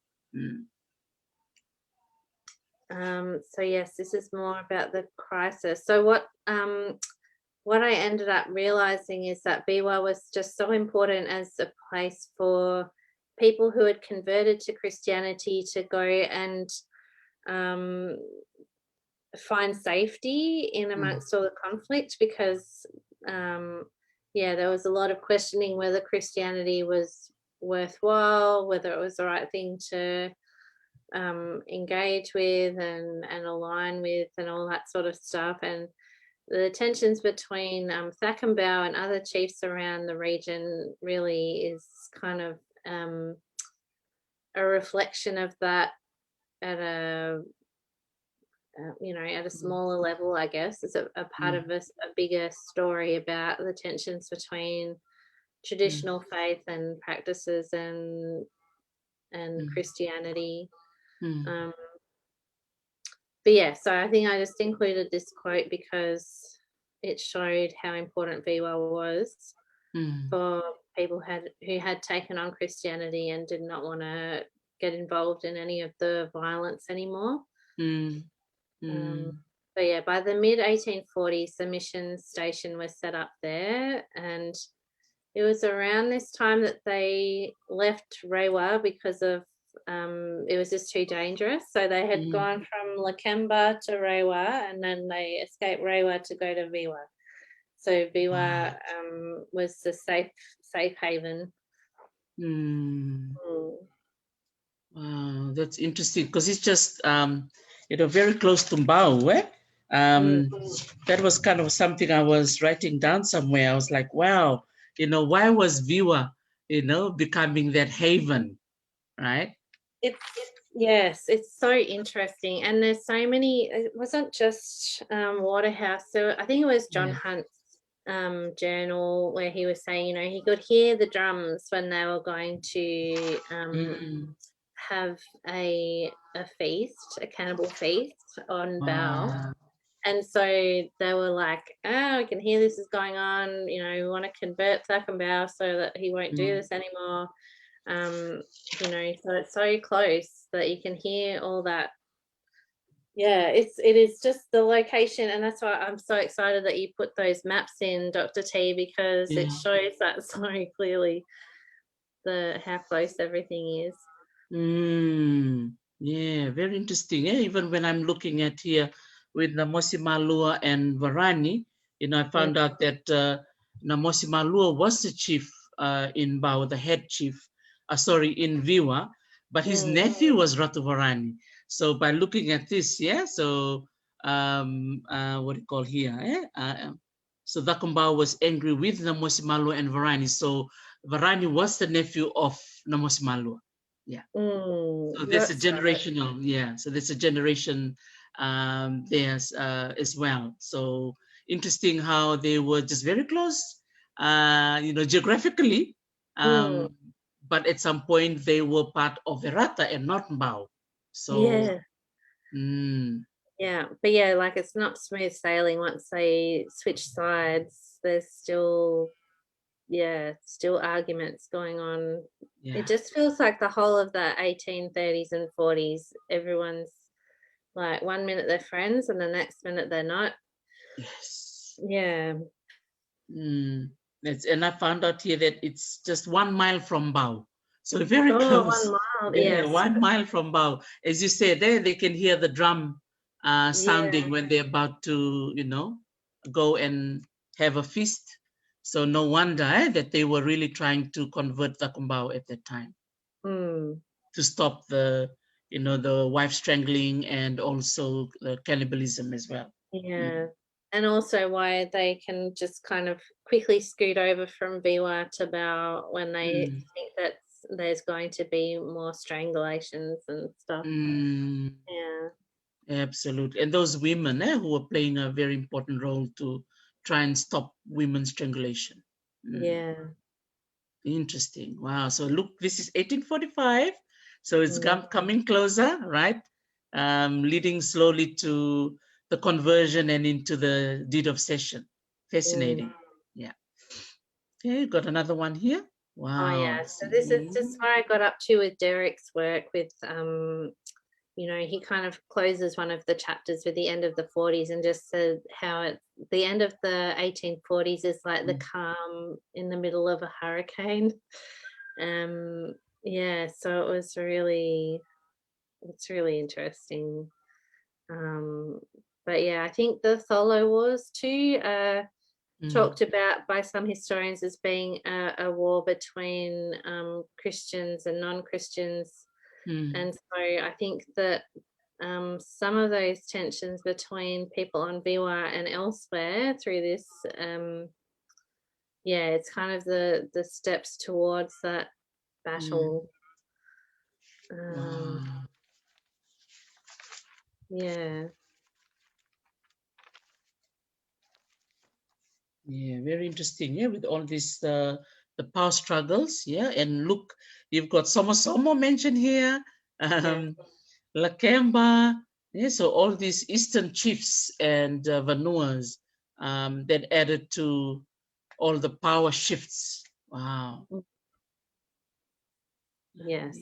[SPEAKER 2] So yes, this is more about the crisis. So what I ended up realizing is that Viwa was just so important as a place for people who had converted to Christianity to go and find safety in amongst all the conflict, because there was a lot of questioning whether Christianity was worthwhile, whether it was the right thing to engage with and align with, and all that sort of stuff. And the tensions between Thakambau and other chiefs around the region really is kind of a reflection of that at a smaller level, I guess. It's a part of a bigger story about the tensions between traditional faith and practices and Christianity. So I think I just included this quote because it showed how important Viwa was for people who had taken on Christianity and did not want to get involved in any of the violence anymore. By the mid-1840s, the mission station was set up there, and it was around this time that they left Rewa because of it was just too dangerous. So they had gone from Lakemba to Rewa, and then they escaped Rewa to go to Viwa. So Viwa was the safe haven.
[SPEAKER 1] Wow, that's interesting, because it's just very close to Mbau. That was kind of something I was writing down somewhere. I was like, wow, why was Viwa, becoming that haven, right?
[SPEAKER 2] It's so interesting, and there's so many. It wasn't just Waterhouse. So I think it was John Hunt's journal where he was saying, he could hear the drums when they were going to have a feast, a cannibal feast on Bao. And so they were like, I can hear this is going on, we want to convert Thakambau so that he won't do this anymore. So it's so close that you can hear all that. It is just the location, and that's why I'm so excited that you put those maps in, Dr. T, because it shows that so clearly how close everything is.
[SPEAKER 1] Very interesting. Even when I'm looking at here with Namosi Malua and Varani, I found out that Namosi Malua was the chief in Bao, the head chief, in Viwa, but his nephew was Ratu Varani. So by looking at this, so what do you call here? So Thakambau was angry with Namosi Malua and Varani. So Varani was the nephew of Namosi Malua. So there's a generational, so there's a generation there as well. So interesting how they were just very close, geographically, But at some point they were part of Verata and not Mbao. So
[SPEAKER 2] yeah, but yeah, like it's not smooth sailing once they switch sides. There's still arguments going on. It just feels like the whole of the 1830s and 40s, everyone's like 1 minute they're friends and the next minute they're not.
[SPEAKER 1] Yes.
[SPEAKER 2] Yeah.
[SPEAKER 1] And I found out here that it's just 1 mile from Mbao. So very close.
[SPEAKER 2] 1 mile,
[SPEAKER 1] Yeah,
[SPEAKER 2] yes.
[SPEAKER 1] 1 mile from Mbao. As you said, there they can hear the drum sounding when they're about to, go and have a feast. So no wonder that they were really trying to convert the Kumbao at that time to stop the wife strangling and also the cannibalism as well.
[SPEAKER 2] Yeah. And also why they can just kind of quickly scoot over from Viwa to Bao when they think that there's going to be more strangulations and stuff. Yeah.
[SPEAKER 1] Absolutely. And those women who were playing a very important role to try and stop women's strangulation.
[SPEAKER 2] Yeah.
[SPEAKER 1] Interesting. Wow. So look, this is 1845. So it's coming closer, right? Leading slowly to the conversion and into the deed of cession. Fascinating. Yeah. Okay, got another one here. Wow.
[SPEAKER 2] Oh yeah. So this is just where I got up to with Derek's work with he kind of closes one of the chapters with the end of the 40s and just said how the end of the 1840s is like the calm in the middle of a hurricane. Yeah, so it's really interesting. But yeah, I think the Tholo Wars too talked about by some historians as being a war between Christians and non-Christians. And so I think that some of those tensions between people on Viwa and elsewhere through this, it's kind of the steps towards that battle.
[SPEAKER 1] Wow.
[SPEAKER 2] Yeah.
[SPEAKER 1] Yeah, very interesting. Yeah, with all these the power struggles. Yeah, and look, you've got Somo mentioned here, Lakemba. Yeah, so all these Eastern chiefs and Vanuas that added to all the power shifts. Wow.
[SPEAKER 2] Yes.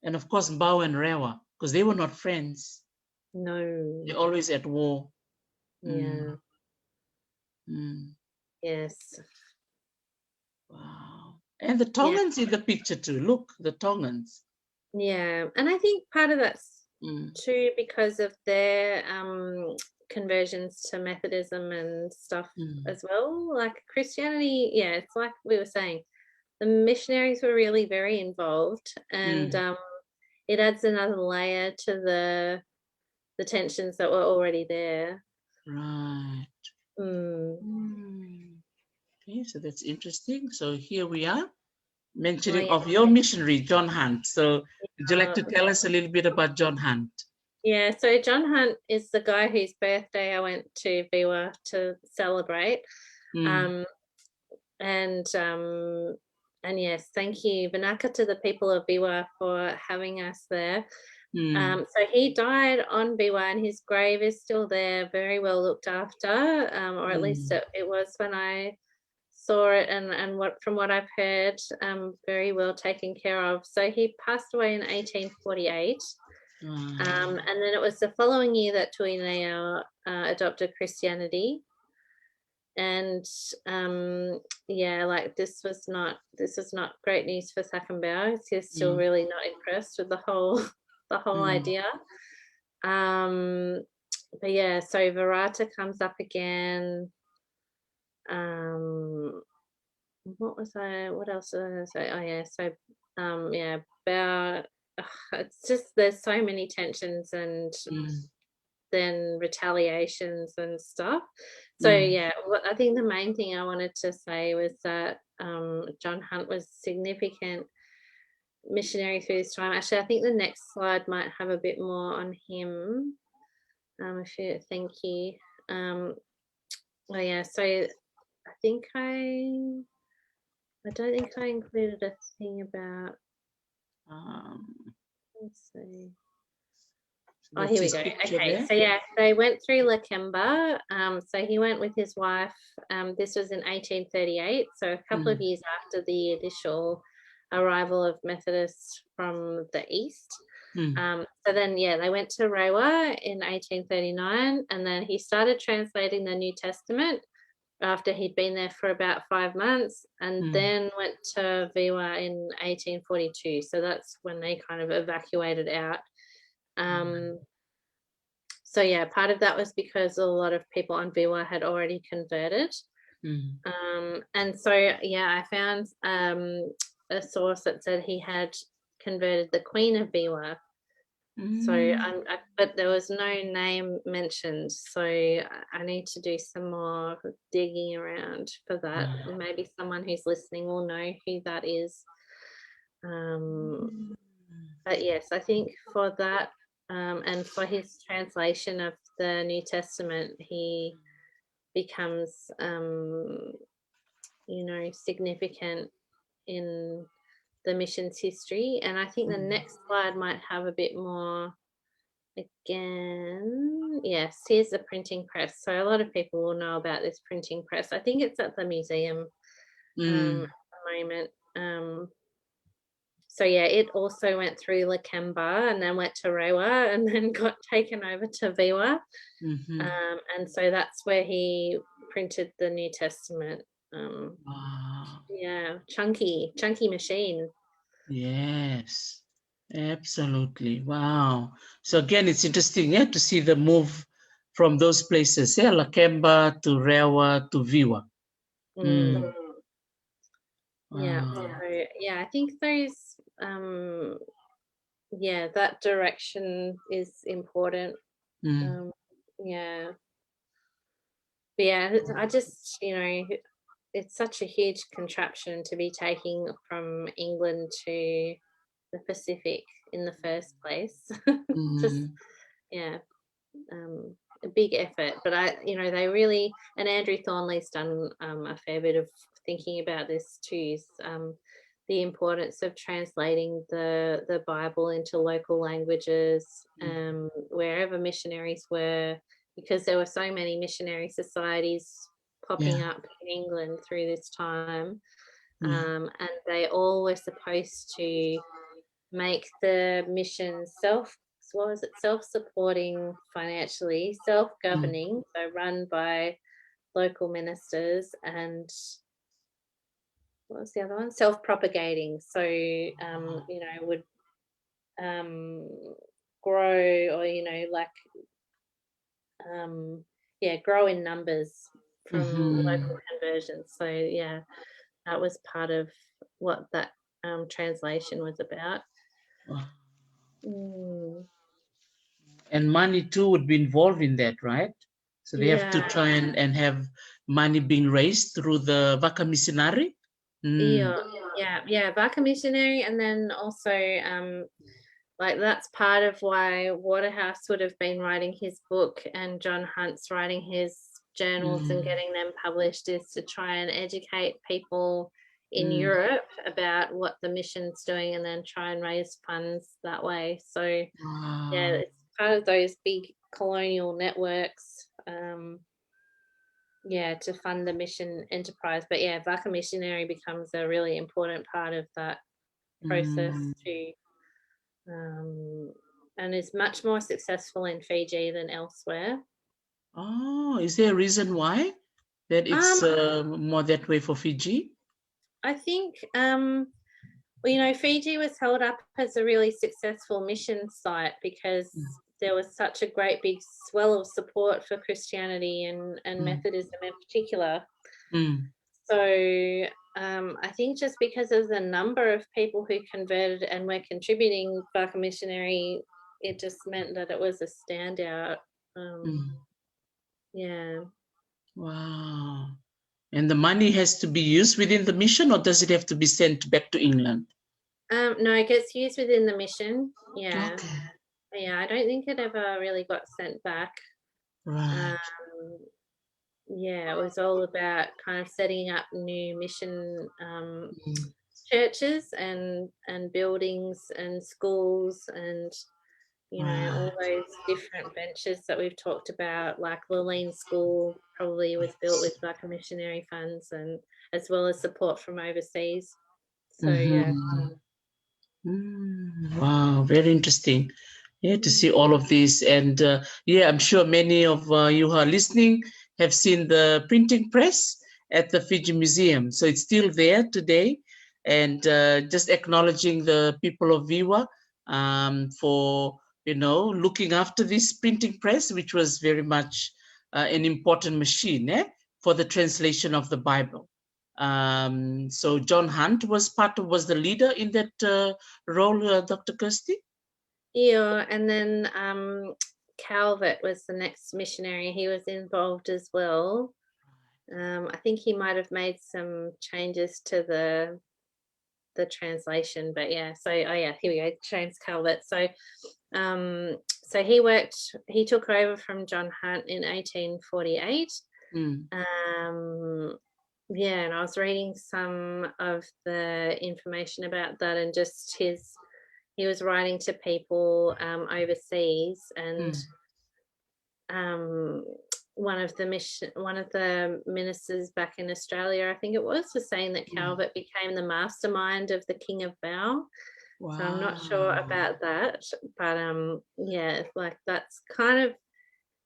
[SPEAKER 1] And of course, Mbao and Rewa, because they were not friends.
[SPEAKER 2] No.
[SPEAKER 1] They're always at war.
[SPEAKER 2] Yeah. Yes.
[SPEAKER 1] Wow. And the Tongans in the picture too. Look, the Tongans.
[SPEAKER 2] Yeah. And I think part of that's too because of their conversions to Methodism and stuff as well. Like Christianity, it's like we were saying, the missionaries were really very involved, and it adds another layer to the tensions that were already there.
[SPEAKER 1] Right. Okay, so that's interesting. So here we are mentioning of your missionary, John Hunt. So would you like to tell us a little bit about John Hunt?
[SPEAKER 2] Yeah, so John Hunt is the guy whose birthday I went to Viwa to celebrate. And yes, thank you, Vinaka, to the people of Viwa for having us there. So he died on Viwa and his grave is still there, very well looked after, or at least it was when I saw it, and from what I've heard, very well taken care of. So he passed away in 1848. And then it was the following year that Tuineo adopted Christianity. And like this was not great news for Sakambao. He's still really not impressed with the whole idea. But yeah, so Verata comes up again. What else was I gonna say? Oh yeah, so Bao, it's just there's so many tensions and then retaliations and stuff. So I think the main thing I wanted to say was that John Hunt was significant missionary through this time. Actually, I think the next slide might have a bit more on him. Thank you. So I think I don't think I included a thing about, let's see. Oh, here we go. Okay, so yeah, they went through Lakemba. So he went with his wife. This was in 1838, so a couple of years after the initial arrival of Methodists from the east. So then, yeah, they went to Rewa in 1839, and then he started translating the New Testament after he'd been there for about 5 months, and then went to Viwa in 1842. So that's when they kind of evacuated out. So yeah, part of that was because a lot of people on Viwa had already converted. And so yeah, I found a source that said he had converted the Queen of Viwa. So but there was no name mentioned, so I need to do some more digging around for that. Maybe someone who's listening will know who that is. But yes, I think for that, and for his translation of the New Testament, he becomes significant in the mission's history. And I think the next slide might have a bit more. Again, yes, here's the printing press. So a lot of people will know about this printing press. I think it's at the museum at the moment. So yeah, it also went through Lakemba and then went to Rewa and then got taken over to Viwa. And so that's where he printed the New Testament. Yeah, chunky machine.
[SPEAKER 1] Yes, absolutely. Wow. So again, it's interesting, yeah, to see the move from those places, yeah, Lakemba to Rewa to Viwa.
[SPEAKER 2] Yeah. So, yeah, I think those that direction is important. Yeah. But yeah, I just, it's such a huge contraption to be taking from England to the Pacific in the first place. Just, yeah, a big effort. But they really, and Andrew Thornley's done a fair bit of thinking about this too, the importance of translating the Bible into local languages, wherever missionaries were, because there were so many missionary societies popping up in England through this time. And they all were supposed to make the mission self-supporting financially, self-governing, so run by local ministers, and what was the other one? Self-propagating. So, would grow, or, grow in numbers from local conversions. So, yeah, that was part of what that translation was about.
[SPEAKER 1] And money too would be involved in that, right? So they have to try and have money being raised through the Missionary.
[SPEAKER 2] Vaka Missionary, and then also that's part of why Waterhouse would have been writing his book and John Hunt's writing his journals and getting them published, is to try and educate people in Europe about what the mission's doing, and then try and raise funds that way. So it's part of those big colonial networks, to fund the mission enterprise. But Vaka Missionary becomes a really important part of that process too, and is much more successful in Fiji than elsewhere.
[SPEAKER 1] Oh, is there a reason why that it's more that way for Fiji?
[SPEAKER 2] I think Fiji was held up as a really successful mission site because there was such a great big swell of support for Christianity and Methodism in particular. So I think just because of the number of people who converted and were contributing Vaka Missionary, it just meant that it was a standout. Yeah.
[SPEAKER 1] Wow. And the money has to be used within the mission, or does it have to be sent back to England?
[SPEAKER 2] No, it gets used within the mission. Yeah.
[SPEAKER 1] Okay.
[SPEAKER 2] Yeah, I don't think it ever really got sent back.
[SPEAKER 1] Right.
[SPEAKER 2] it was all about kind of setting up new mission churches and buildings and schools and all those different ventures that we've talked about, like Lilleen School probably was built with like missionary funds and as well as support from overseas. So
[SPEAKER 1] Wow, very interesting. Yeah, to see all of this. And I'm sure many of you who are listening have seen the printing press at the Fiji Museum. So it's still there today. And just acknowledging the people of Viwa for, looking after this printing press, which was very much an important machine for the translation of the Bible. So John Hunt was the leader in that role, Dr. Kirstie?
[SPEAKER 2] Yeah, and then Calvert was the next missionary. He was involved as well. I think he might have made some changes to the translation, but yeah. So here we go, James Calvert. So so he took over from John Hunt in 1848. And I was reading some of the information about that, and just he was writing to people overseas, and one of the ministers back in Australia, I think it was saying that Calvert became the mastermind of the King of Bao. Wow. So I'm not sure about that, but like that's kind of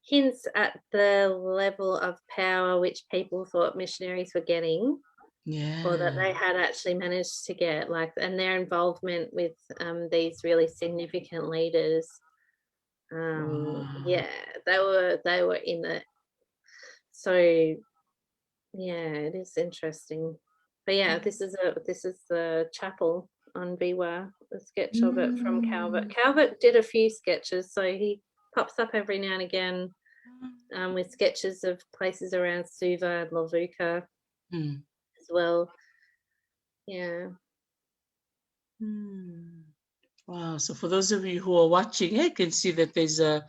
[SPEAKER 2] hints at the level of power which people thought missionaries were getting, or that they had actually managed to get, like, and their involvement with these really significant leaders. They were in it. So it is interesting. But this is the chapel on Viwa, a sketch of it from Calvert. Calvert did a few sketches, so he pops up every now and again with sketches of places around Suva and Lavuka as well.
[SPEAKER 1] Wow, so for those of you who are watching, you can see that there's the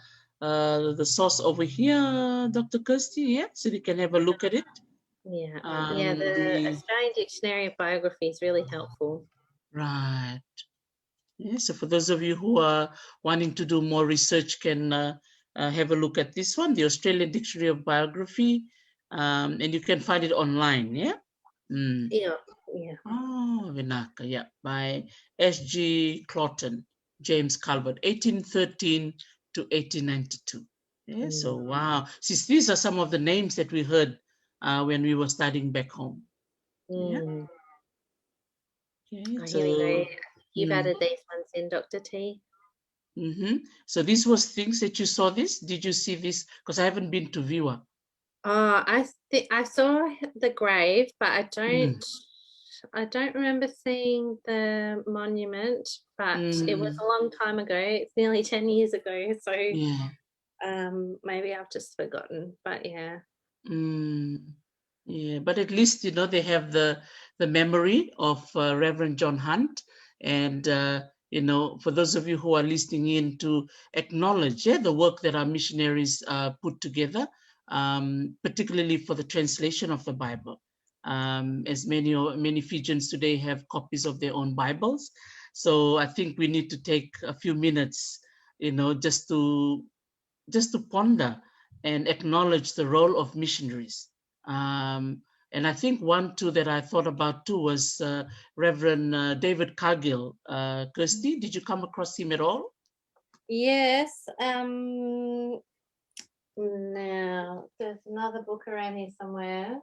[SPEAKER 1] source over here, Dr. Kirstie, so you can have a look at it.
[SPEAKER 2] The Australian Dictionary of Biography is really helpful.
[SPEAKER 1] Right. Yeah, so for those of you who are wanting to do more research, can have a look at this one, the Australian Dictionary of Biography, and you can find it online, Oh, Vinaka, by S.G. Claughton, James Calvert, 1813 to 1892. Yeah, so wow. See, these are some of the names that we heard when we were studying back home.
[SPEAKER 2] Okay, so you've added these ones in, Dr. T.
[SPEAKER 1] So these was things that you saw this? Did you see this? Because I haven't been to Viwa.
[SPEAKER 2] I saw the grave, but I don't remember seeing the monument, but it was a long time ago. It's nearly 10 years ago, so maybe I've just forgotten, but
[SPEAKER 1] but at least they have the memory of Reverend John Hunt, and for those of you who are listening in, to acknowledge the work that our missionaries put together, particularly for the translation of the Bible. As many Fijians today have copies of their own Bibles, so I think we need to take a few minutes, just to ponder and acknowledge the role of missionaries. And I think one too that I thought about too was Reverend David Cargill. Kirstie, did you come across him at all?
[SPEAKER 2] Yes. Now there's another book around here somewhere,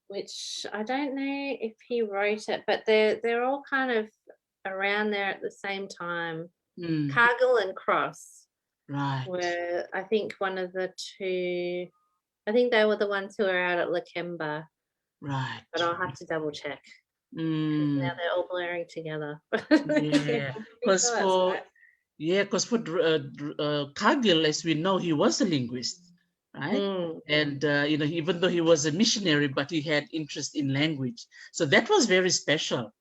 [SPEAKER 2] which I don't know if he wrote it, but they're all kind of around there at the same time. Cargill and Cross were, I think, one of the two. I think they were the ones who are out at Lakemba.
[SPEAKER 1] Right.
[SPEAKER 2] But I'll have to double check. Now they're all blurring together.
[SPEAKER 1] Because for Cargill, as we know, he was a linguist, right? And even though he was a missionary, but he had interest in language, so that was very special.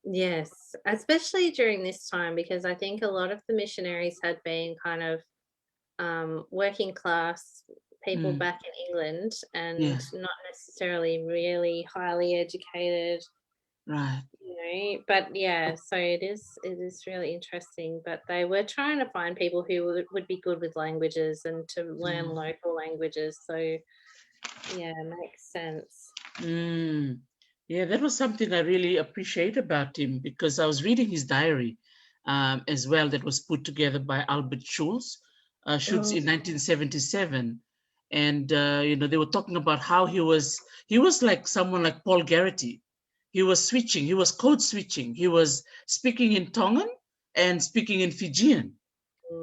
[SPEAKER 2] Yes, especially during this time, because I think a lot of the missionaries had been kind of working class people back in England and not necessarily really highly educated.
[SPEAKER 1] Right.
[SPEAKER 2] You know, but yeah, so it is really interesting. But they were trying to find people who would be good with languages and to learn local languages. So yeah, makes sense.
[SPEAKER 1] Yeah, that was something I really appreciate about him, because I was reading his diary as well, that was put together by Albert Schultz in 1977. And you know, they were talking about how he was like someone like Paul Garrity. He was switching, he was code switching, he was speaking in Tongan and speaking in Fijian.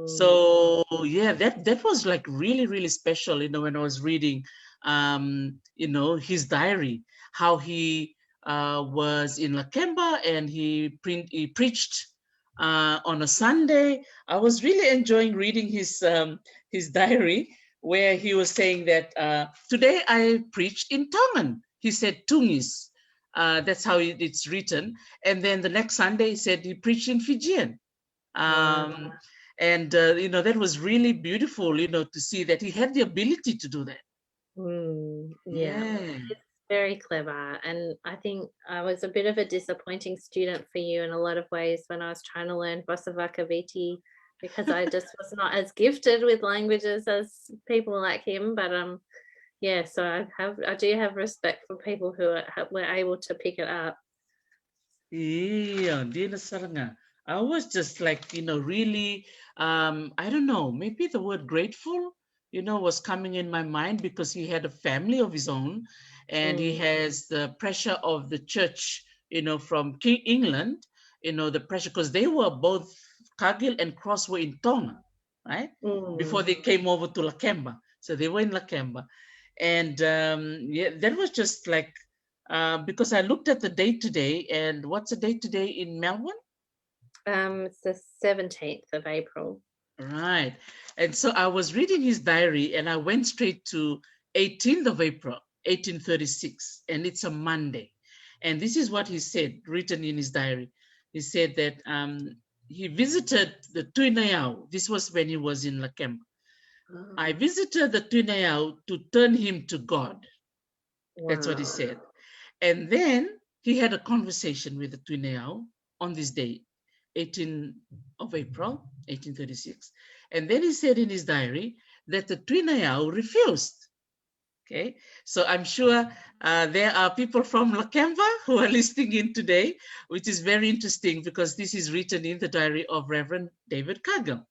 [SPEAKER 1] So yeah, that was like really, really special, you know, when I was reading you know, his diary, how he was in Lakemba and he preached on a Sunday. I was really enjoying reading his diary, where he was saying that today I preached in Tongan. He said Tungis. That's how it's written. And then the next Sunday he said he preached in Fijian. And you know, that was really beautiful, you know, to see that he had the ability to do that.
[SPEAKER 2] Yeah, it's very clever. And I think I was a bit of a disappointing student for you in a lot of ways when I was trying to learn Vasavaka Viti, because I just was not as gifted with languages as people like him. But yeah, so I do have respect for people who were able to pick it up.
[SPEAKER 1] Yeah, Dina Saranga. I was just like, you know, really, I don't know, maybe the word grateful, you know, was coming in my mind, because he had a family of his own, and he has the pressure of the church, you know, from King England, you know, the pressure, because they were both, Cargill and Cross were in Tonga, right? Before they came over to Lakemba. So they were in Lakemba. And yeah, that was just like, because I looked at the date today, and what's the date today in Melbourne?
[SPEAKER 2] It's the 17th of April.
[SPEAKER 1] Right. And so I was reading his diary, and I went straight to 18th of April, 1836, and it's a Monday. And this is what he said, written in his diary. He said that he visited the Tuinayao. This was when he was in Lakemba. I visited the Tuinayao to turn him to God. That's what he said. And then he had a conversation with the Tuinayao on this day, 18th of April, 1836. And then he said in his diary that the Tuinayao refused. Okay, so I'm sure there are people from Lakemba who are listening in today, which is very interesting, because this is written in the diary of Reverend David Cargill.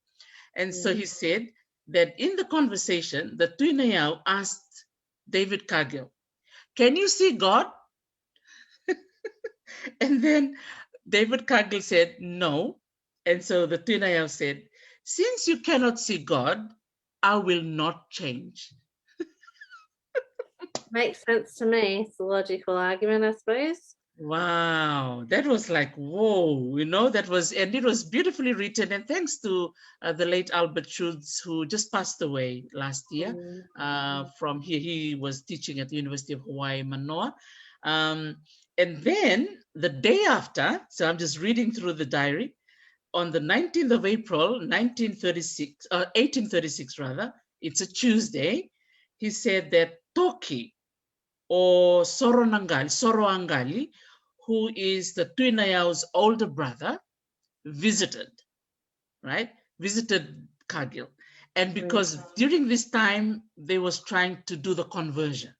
[SPEAKER 1] And so he said that in the conversation, the Tuinayao asked David Cargill, "Can you see God?" And then David Cargill said, "No." And so the Tuinayao said, "Since you cannot see God, I will not change."
[SPEAKER 2] Makes sense to me. It's a logical argument, I suppose.
[SPEAKER 1] Wow, that was like, whoa, you know, that was, and it was beautifully written. And thanks to the late Albert Schultz, who just passed away last year from here. He was teaching at the University of Hawaii, Manoa. And then the day after, so I'm just reading through the diary, on the 19th of April, 1836 rather, it's a Tuesday, he said that Toki, or Soroangali, who is the Tuinayao's older brother, visited Cargill. And because during this time, they was trying to do the conversion.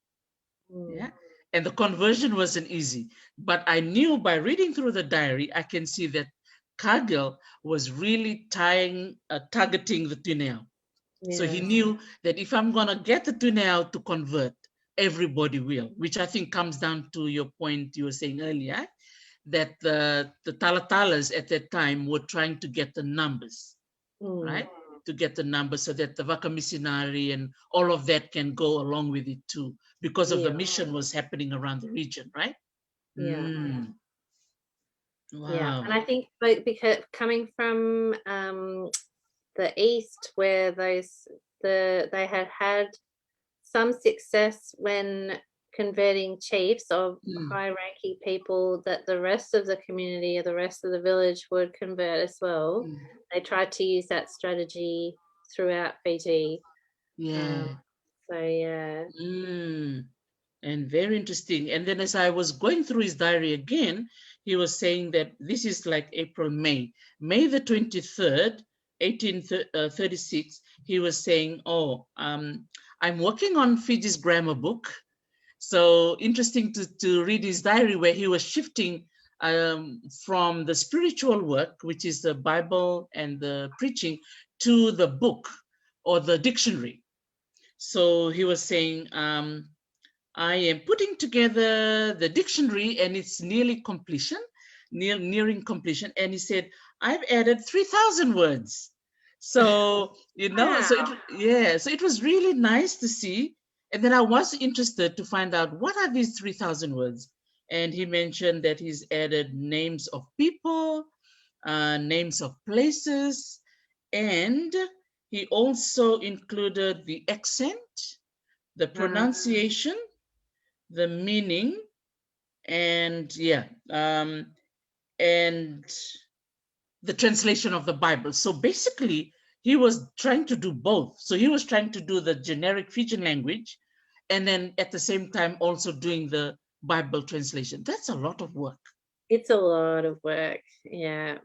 [SPEAKER 1] Yeah. And the conversion wasn't easy. But I knew by reading through the diary, I can see that Cargill was really targeting the Tuinayao. So he knew that if I'm going to get the Tuinayao to convert, everybody will, which I think comes down to your point you were saying earlier, that the Talatalas at that time were trying to get the numbers, right? To get the numbers so that the Vaka Missionary and all of that can go along with it too, because of the mission was happening around the region, right?
[SPEAKER 2] Yeah.
[SPEAKER 1] Wow.
[SPEAKER 2] Yeah, and I think because coming from the east, where they had some success when converting chiefs or high-ranking people, that the rest of the community or the rest of the village would convert as well. They tried to use that strategy throughout Fiji.
[SPEAKER 1] Yeah.
[SPEAKER 2] So yeah.
[SPEAKER 1] And very interesting. And then as I was going through his diary again, he was saying that this is like April, May the 23rd, 1836. He was saying, I'm working on Fiji's grammar book. So interesting to read his diary, where he was shifting from the spiritual work, which is the Bible and the preaching, to the book or the dictionary. So he was saying, I am putting together the dictionary and it's nearly completion, nearing completion. And he said, I've added 3,000 words. So,
[SPEAKER 2] Wow.
[SPEAKER 1] So it was really nice to see. And then I was interested to find out, what are these 3,000 words? And he mentioned that he's added names of people, names of places, and he also included the accent, the pronunciation, the meaning, and and the translation of the Bible. So basically, he was trying to do both. So he was trying to do the generic Fijian language, and then at the same time also doing the Bible translation. That's a lot of work.
[SPEAKER 2] It's a lot of work, yeah.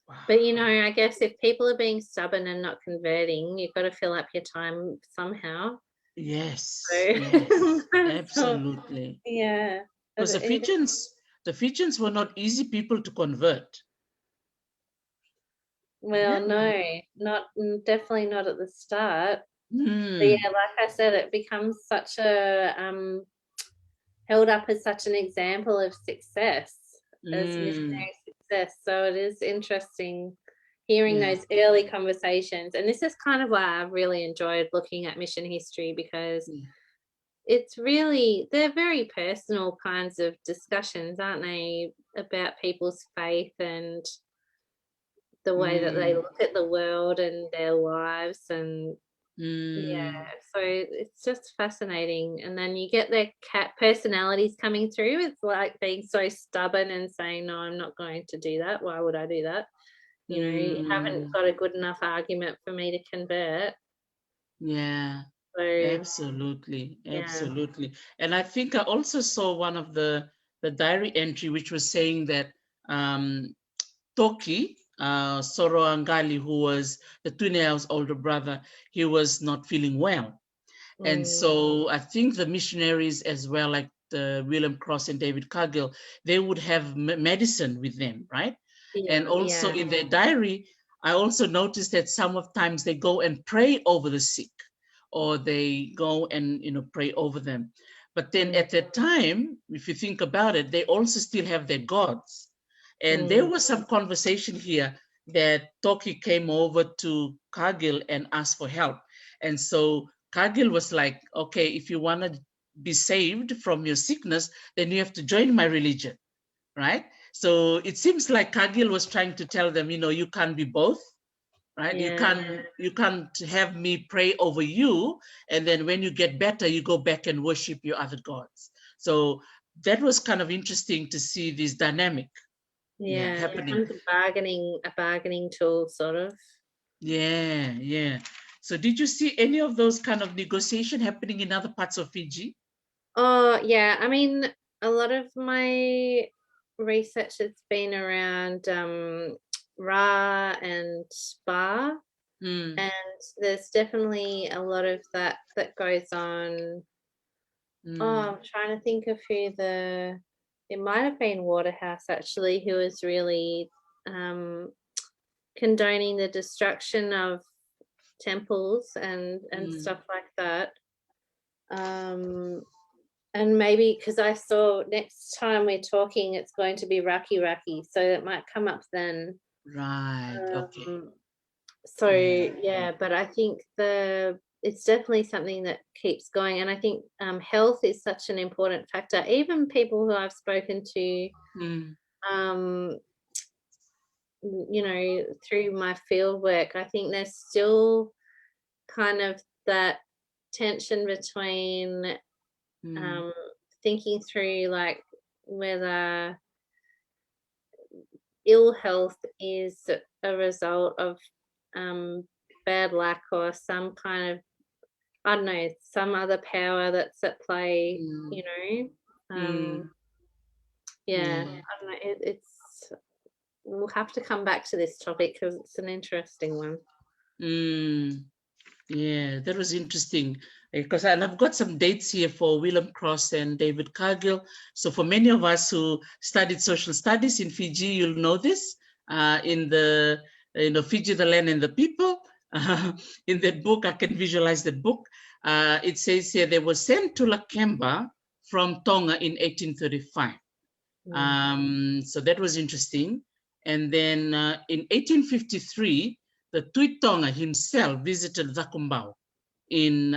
[SPEAKER 2] Wow. But I guess if people are being stubborn and not converting, you've got to fill up your time somehow.
[SPEAKER 1] Yes, yes, absolutely.
[SPEAKER 2] Yeah.
[SPEAKER 1] Because the Fijians were not easy people to convert.
[SPEAKER 2] Well, no, definitely not at the start. But yeah, like I said, it becomes such a held up as such an example of success, as missionary success. So it is interesting hearing those early conversations. And this is kind of why I've really enjoyed looking at mission history, because it's really, they're very personal kinds of discussions, aren't they, about people's faith and the way that they look at the world and their lives. And so it's just fascinating. And then you get their personalities coming through. It's like being so stubborn and saying, no, I'm not going to do that. Why would I do that? You haven't got a good enough argument for me to convert.
[SPEAKER 1] Yeah. So, absolutely. And I think I also saw one of the diary entry, which was saying that Toki, Soro Angali, who was the Tuneau's older brother, he was not feeling well. And so I think the missionaries as well, like William Cross and David Cargill, they would have medicine with them, right? And also in their diary, I also noticed that sometimes they go and pray over the sick, or they go and pray over them. But then at that time, if you think about it, they also still have their gods. And there was some conversation here that Toki came over to Cargill and asked for help. And so Cargill was like, okay, if you want to be saved from your sickness, then you have to join my religion, right? So it seems like Cargill was trying to tell them, you can't be both, right? You can't have me pray over you, and then when you get better, you go back and worship your other gods. So that was kind of interesting to see this dynamic happening.
[SPEAKER 2] It becomes a bargaining tool, sort of.
[SPEAKER 1] Yeah. So did you see any of those kind of negotiation happening in other parts of Fiji?
[SPEAKER 2] Oh, yeah. I mean, a lot of my research has been around Ra and Spa, and there's definitely a lot of that goes on. I'm trying to think of who it might have been Waterhouse, actually, who was really condoning the destruction of temples and stuff like that. And maybe because I saw next time we're talking, it's going to be Raki, so it might come up then.
[SPEAKER 1] Right. Okay.
[SPEAKER 2] So but I think it's definitely something that keeps going, and I think health is such an important factor. Even people who I've spoken to, through my field work, I think there's still kind of that tension between thinking through like whether ill health is a result of bad luck or some kind of I don't know, some other power that's at play, you know. Yeah, I don't know. It's we'll have to come back to this topic because it's an interesting one.
[SPEAKER 1] Yeah, that was interesting because I've got some dates here for William Cross and David Cargill. So for many of us who studied social studies in Fiji, you'll know this in the Fiji, the land and the people. In that book, I can visualize that book. It says here they were sent to Kamba from Tonga in 1835. So that was interesting. And then in 1853, the Tuitonga himself visited Zakumbau in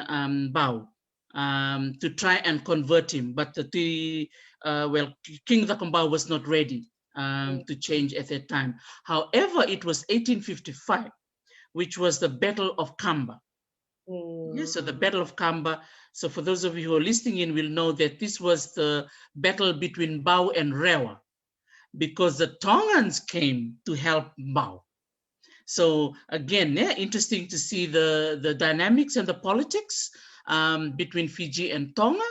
[SPEAKER 1] Bau to try and convert him. But King Zakumbau was not ready to change at that time. However, it was 1855, which was the Battle of Kamba. Yes, so the Battle of Kamba. So for those of you who are listening in will know that this was the battle between Bau and Rewa, because the Tongans came to help Bau. So again, yeah, interesting to see the dynamics and the politics between Fiji and Tonga,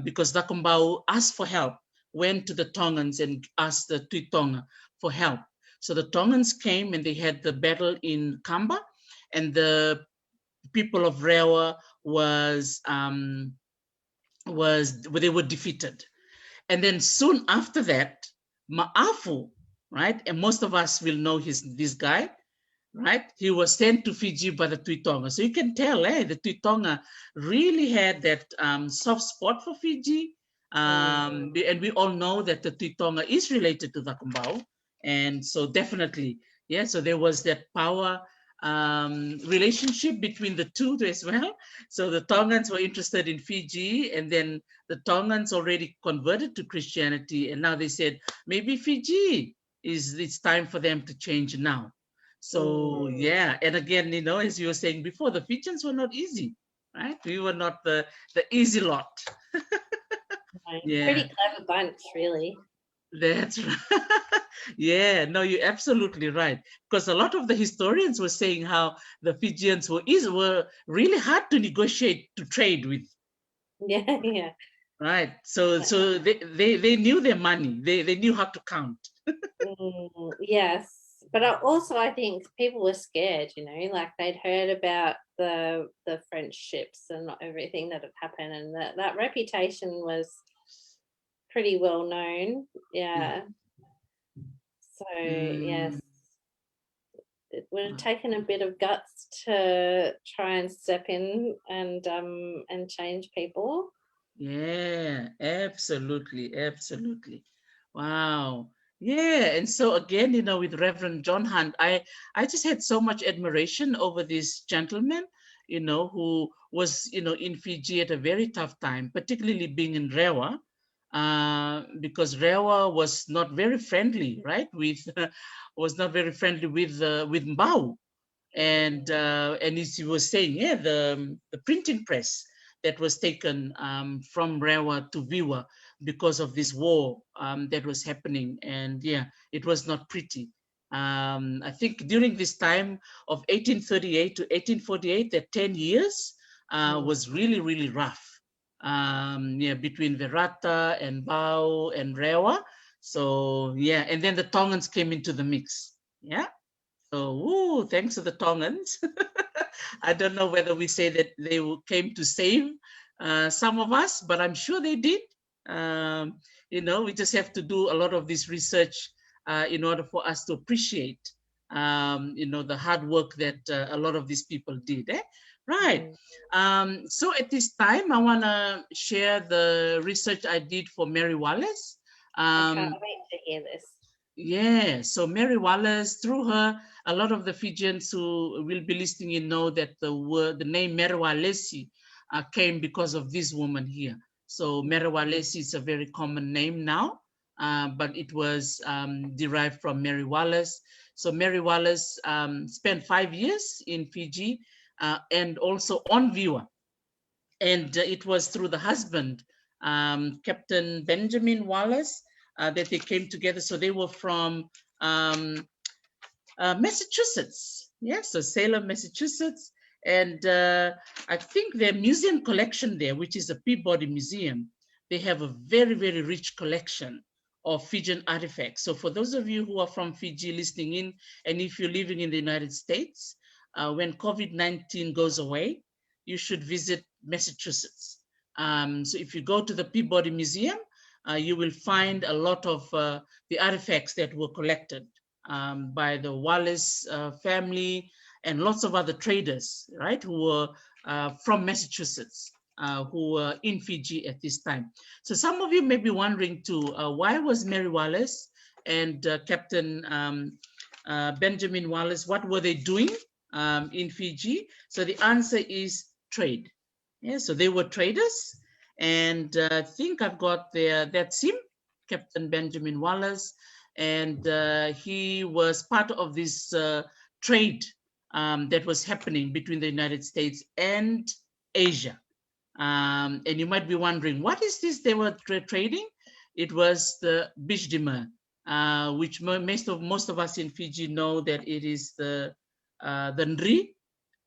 [SPEAKER 1] because Zakumbau asked for help, went to the Tongans and asked the Tuitonga for help. So the Tongans came and they had the battle in Kamba, and the people of Rewa they were defeated. And then soon after that, Ma'afu, right? And most of us will know this guy, right? He was sent to Fiji by the Tuitonga. So you can tell, the Tuitonga really had that soft spot for Fiji. And we all know that the Tuitonga is related to the Zakumbau. And so definitely, yeah, so there was that power relationship between the two as well. So the Tongans were interested in Fiji, and then the Tongans already converted to Christianity, and now they said maybe Fiji it's time for them to change now. So yeah, and again, as you were saying before, the Fijians were not easy, right? We were not the easy lot.
[SPEAKER 2] Yeah. Pretty clever bunch, really.
[SPEAKER 1] That's right. Yeah, no, you're absolutely right. Because a lot of the historians were saying how the Fijians were really hard to negotiate, to trade with.
[SPEAKER 2] Yeah, yeah.
[SPEAKER 1] Right. So they knew their money. They knew how to count.
[SPEAKER 2] Yes. But also I think people were scared, like they'd heard about the French ships and everything that had happened, and that reputation was pretty well known. Yeah. So yes, it would have taken a bit of guts to try and step in and change people.
[SPEAKER 1] Yeah, absolutely. Wow. Yeah, and so again, with Reverend John Hunt, I just had so much admiration over this gentleman, who was, in Fiji at a very tough time, particularly being in Rewa, because Rewa was not very friendly, right? Was not very friendly with Mbau, and as you were saying, yeah, the printing press that was taken from Rewa to Viwa because of this war that was happening. And yeah, it was not pretty. I think during this time of 1838 to 1848, that 10 years was really, really rough. Yeah, between Verata and Bau and Rewa. So yeah, and then the Tongans came into the mix. Yeah. So, thanks to the Tongans. I don't know whether we say that they came to save some of us, but I'm sure they did. We just have to do a lot of this research in order for us to appreciate, the hard work that a lot of these people did. Right. So at this time, I want to share the research I did for Mary Wallace.
[SPEAKER 2] I can't wait to hear this.
[SPEAKER 1] Yeah, so Mary Wallace, through her, a lot of the Fijians who will be listening in know that the name Mary Wallace came because of this woman here. So Mary Wallace is a very common name now, but it was derived from Mary Wallace. So Mary Wallace spent 5 years in Fiji and also on Viwa. And it was through the husband, Captain Benjamin Wallace, that they came together. So they were from Massachusetts. Yeah, so Salem, Massachusetts. And I think their museum collection there, which is the Peabody Museum, they have a very, very rich collection of Fijian artifacts. So for those of you who are from Fiji listening in, and if you're living in the United States, when COVID-19 goes away, you should visit Massachusetts. So if you go to the Peabody Museum, you will find a lot of the artifacts that were collected by the Wallace family and lots of other traders, right, who were from Massachusetts, who were in Fiji at this time. So some of you may be wondering too, why was Mary Wallace and Captain Benjamin Wallace, what were they doing in Fiji? So the answer is trade. Yeah, so they were traders. And I think I've got there, that's him, Captain Benjamin Wallace. And he was part of this trade that was happening between the United States and Asia. And you might be wondering, what is this they were trading? It was the bichdima, which most of us in Fiji know that it is the nri.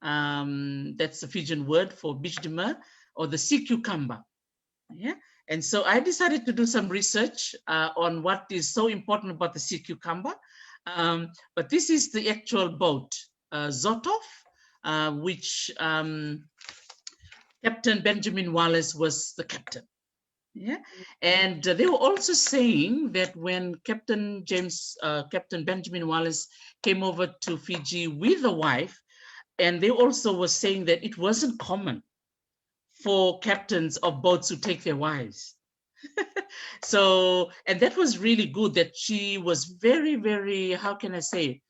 [SPEAKER 1] That's the Fijian word for bichdima, or the sea cucumber. Yeah. And so I decided to do some research on what is so important about the sea cucumber. But this is the actual boat, Zotov, which Captain Benjamin Wallace was the captain. Yeah. And they were also saying that when Captain Benjamin Wallace came over to Fiji with a wife, and they also were saying that it wasn't common for captains of boats to take their wives. So, and that was really good, that she was very, very, how can I say,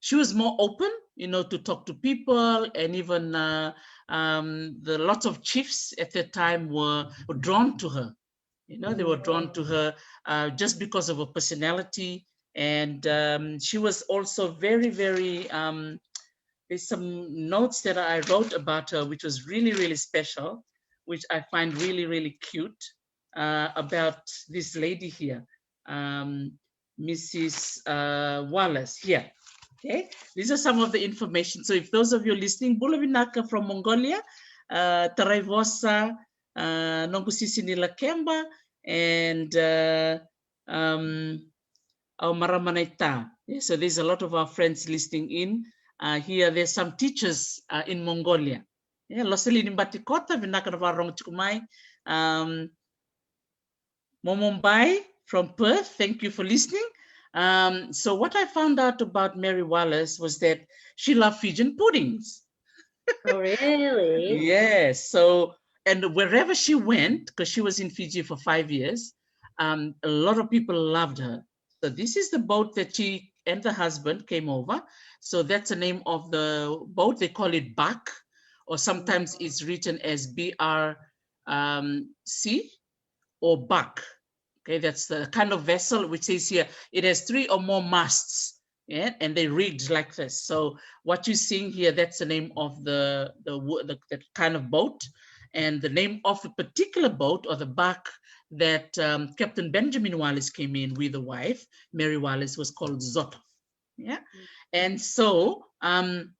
[SPEAKER 1] she was more open, to talk to people, and even the lots of chiefs at that time were drawn to her. They were drawn to her just because of her personality. And she was also very, very, there's some notes that I wrote about her, which was really, really special, which I find really, really cute, about this lady here, Mrs. Wallace here. Okay, these are some of the information. So if those of you listening, Bula Vinaka from Mongolia, Taraivosa, Nongusisi Nila Kamba, and our Maramanaita. Yeah, so there's a lot of our friends listening in. Here, there's some teachers in Mongolia. Yeah, Loseli Nimbatikota, Vinaka Chukumai, Momombai from Perth, thank you for listening. So what I found out about Mary Wallace was that she loved Fijian puddings.
[SPEAKER 2] Oh, really?
[SPEAKER 1] Yes. So, and wherever she went, because she was in Fiji for 5 years, a lot of people loved her. So this is the boat that she and the husband came over. So that's the name of the boat. They call it Bak, or sometimes it's written as BRC or Bak. Okay, that's the kind of vessel which says here, it has 3 or more masts, yeah, and they rigged like this. So what you're seeing here, that's the name of the kind of boat, and the name of a particular boat, or the bark, that Captain Benjamin Wallace came in with a wife, Mary Wallace, was called Zotov. Yeah, and so and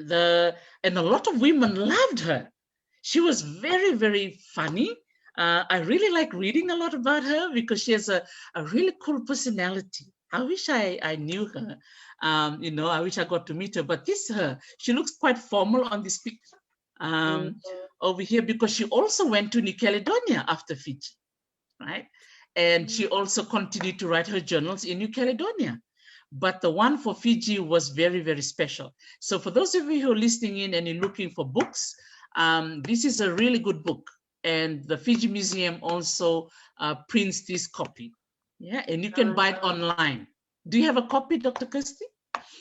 [SPEAKER 1] a lot of women loved her. She was very, very funny. I really like reading a lot about her because she has a really cool personality. I wish I knew her. I wish I got to meet her. But this her, she looks quite formal on this picture over here, because she also went to New Caledonia after Fiji, right? And she also continued to write her journals in New Caledonia. But the one for Fiji was very, very special. So for those of you who are listening in and you're looking for books, this is a really good book. And the Fiji Museum also prints this copy. Yeah, and you can buy it online. Do you have a copy, Dr. Kirstie?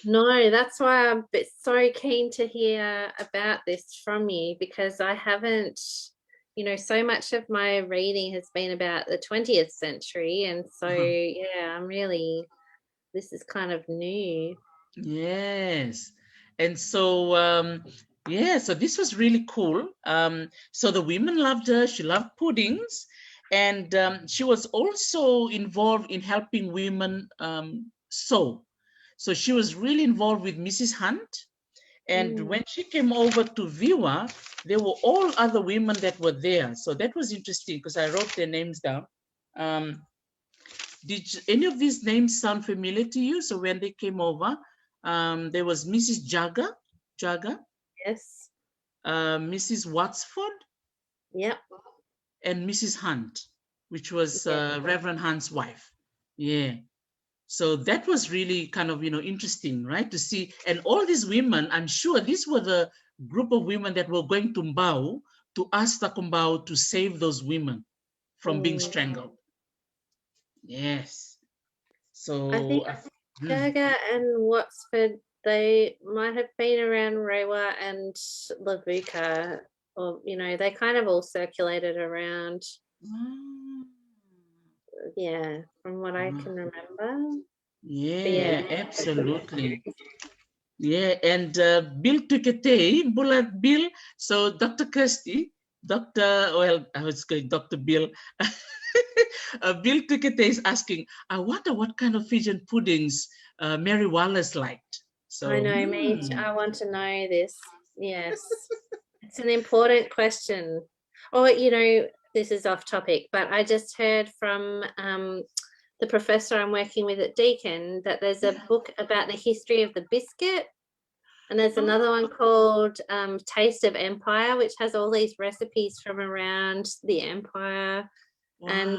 [SPEAKER 2] No, that's why I'm so keen to hear about this from you, because I haven't, so much of my reading has been about the 20th century. And so, yeah, this is kind of new.
[SPEAKER 1] Yes. And so, yeah, so this was really cool. So the women loved her. She loved puddings. And she was also involved in helping women sew. So she was really involved with Mrs. Hunt. And when she came over to Viwa, there were all other women that were there. So that was interesting because I wrote their names down. Did any of these names sound familiar to you? So when they came over, there was Mrs. Jaga.
[SPEAKER 2] Yes.
[SPEAKER 1] Mrs. Watsford.
[SPEAKER 2] Yep.
[SPEAKER 1] And Mrs. Hunt, which was Reverend Hunt's wife. Yeah. So that was really kind of, interesting, right? To see. And all these women, I'm sure these were the group of women that were going to Mbau to ask the Kumbau to save those women from being strangled. Yes. So
[SPEAKER 2] I think Jaga and Watsford, they might have been around Rewa and Lavuka, or they kind of all circulated around. Yeah, from what I can remember.
[SPEAKER 1] Yeah, absolutely. Yeah, and Bill Tukete, Bulat Bill. So Dr. Kirstie, I was going Dr. Bill. Bill Tukete is asking, I wonder what kind of Fijian puddings Mary Wallace liked. So
[SPEAKER 2] I know, mate. I want to know this. Yes. It's an important question. Or, this is off topic, but I just heard from the professor I'm working with at Deakin that there's a book about the history of the biscuit. And there's another one called Taste of Empire, which has all these recipes from around the empire. Wow.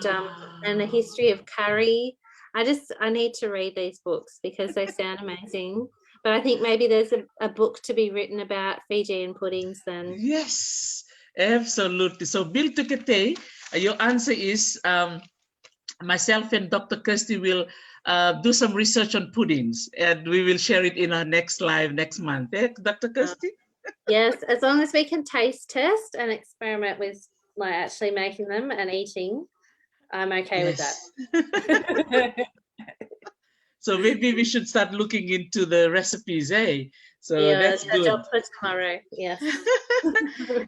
[SPEAKER 2] And the history of curry. I need to read these books because they sound amazing. But I think maybe there's a book to be written about Fijian puddings then.
[SPEAKER 1] Yes, absolutely. So Bill Tukete, your answer is myself and Dr. Kirstie will do some research on puddings and we will share it in our next live next month. Dr. Kirstie?
[SPEAKER 2] Yes, as long as we can taste test and experiment with actually making them and eating, I'm okay with that.
[SPEAKER 1] So maybe we should start looking into the recipes, eh? So that's good.
[SPEAKER 2] Job for tomorrow. Yes.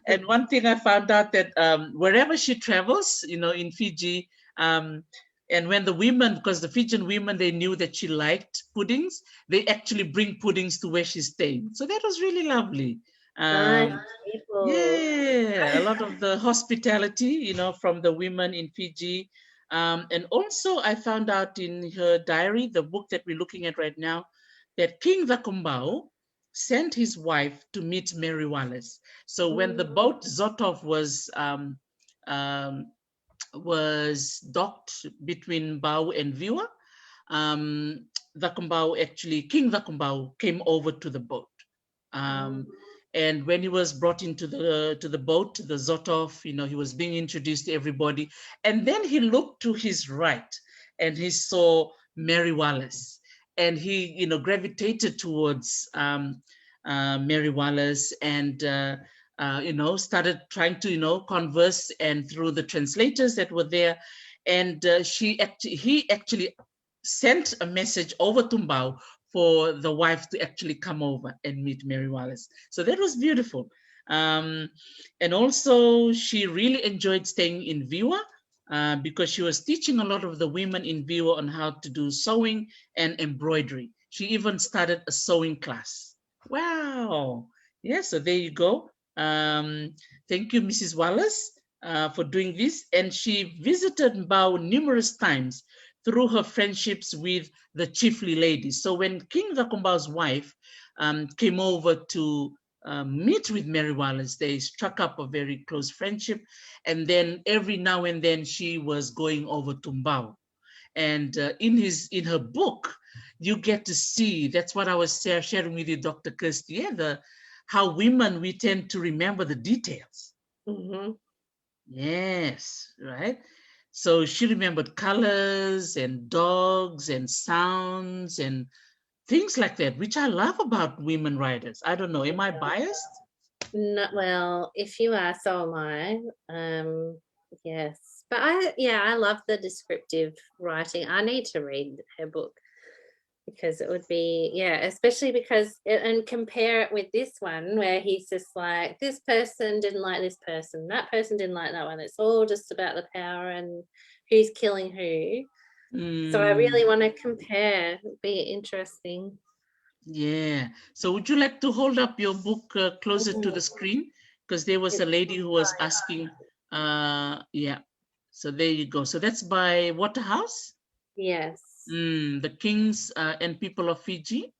[SPEAKER 1] And one thing I found out that wherever she travels, in Fiji, and when the women, because the Fijian women, they knew that she liked puddings, they actually bring puddings to where she's staying. So that was really lovely.
[SPEAKER 2] Nice people.
[SPEAKER 1] Yeah, a lot of the hospitality, from the women in Fiji. And also I found out in her diary, the book that we're looking at right now, that King Vakumbao sent his wife to meet Mary Wallace. So when the boat Zotov was docked between Bau and Viwa, King Vakumbao came over to the boat. And when he was brought into the boat, the Zotov, he was being introduced to everybody. And then he looked to his right and he saw Mary Wallace. And he, gravitated towards Mary Wallace and, started trying to, converse, and through the translators that were there. And he actually sent a message over to Mbau for the wife to actually come over and meet Mary Wallace. So that was beautiful. And also she really enjoyed staying in Viwa because she was teaching a lot of the women in Viwa on how to do sewing and embroidery. She even started a sewing class. Wow. Yeah, so there you go. Thank you, Mrs. Wallace, for doing this. And she visited Mbau numerous times through her friendships with the chiefly ladies. So when King Vakumbao's wife came over to meet with Mary Wallace, they struck up a very close friendship. And then every now and then she was going over to Mbao. And in her book, you get to see, that's what I was sharing with you, Dr. Kirstie, how women, we tend to remember the details. Mm-hmm. Yes, right? So she remembered colors and dogs and sounds and things like that, which I love about women writers. I don't know, am I biased?
[SPEAKER 2] No, well, if you are, so am I. Yes, but I love the descriptive writing. I need to read her book because it would be, especially because, and compare it with this one where he's just like, this person didn't like this person, that person didn't like that one. It's all just about the power and who's killing who. So I really want to compare. It'd be interesting.
[SPEAKER 1] Yeah. So would you like to hold up your book closer to the screen? Because there was a lady who was asking, yeah. So there you go. So that's by Waterhouse.
[SPEAKER 2] Yes.
[SPEAKER 1] The Kings and People of Fiji.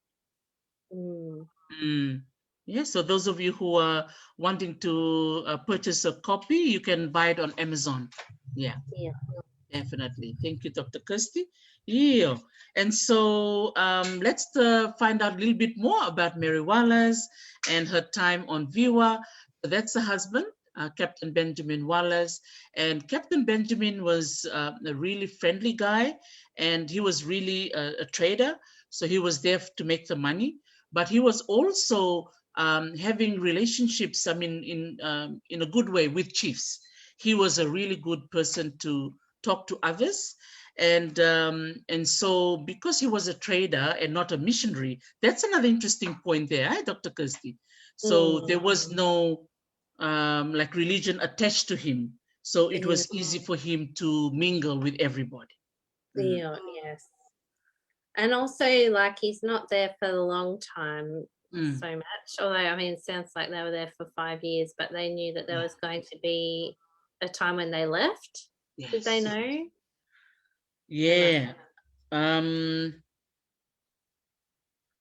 [SPEAKER 1] Yeah, so those of you who are wanting to purchase a copy, you can buy it on Amazon. Yeah, definitely. Thank you, Dr. Kirstie. Yeah, and so let's find out a little bit more about Mary Wallace and her time on Viwa. That's the husband, Captain Benjamin Wallace. And Captain Benjamin was a really friendly guy, and he was really a trader. So he was there to make the money, but he was also having relationships, I mean, in a good way with chiefs. He was a really good person to talk to others. And so because he was a trader and not a missionary, that's another interesting point there, Dr. Kirstie. So there was no like religion attached to him. So it was easy for him to mingle with everybody.
[SPEAKER 2] Yeah, yes. And also, like, he's not there for a long time so much. Although, I mean, it sounds like they were there for 5 years, but they knew that there was going to be a time when they left. Yes. Did they know?
[SPEAKER 1] Yeah.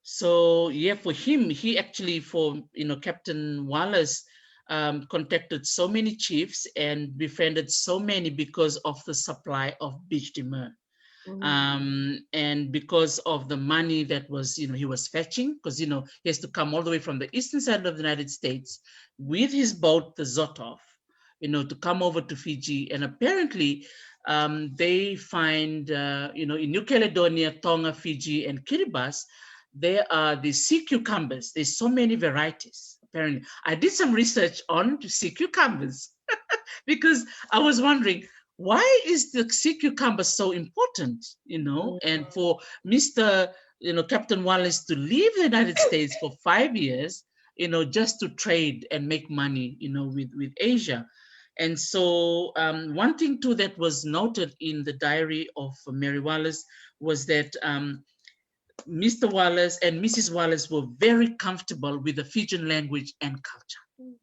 [SPEAKER 1] So yeah, for him, he actually, for Captain Wallace, contacted so many chiefs and befriended so many because of the supply of beach demur. And because of the money that was, he was fetching, because, he has to come all the way from the eastern side of the United States with his boat, the Zotov, to come over to Fiji. And apparently they find, in New Caledonia, Tonga, Fiji, and Kiribati, there are the sea cucumbers. There's so many varieties, apparently. I did some research on sea cucumbers because I was wondering, why is the sea cucumber so important, and for Mr. Captain Wallace to leave the United States for 5 years, just to trade and make money, with Asia. And so one thing too that was noted in the diary of Mary Wallace was that Mr. Wallace and Mrs. Wallace were very comfortable with the Fijian language and culture.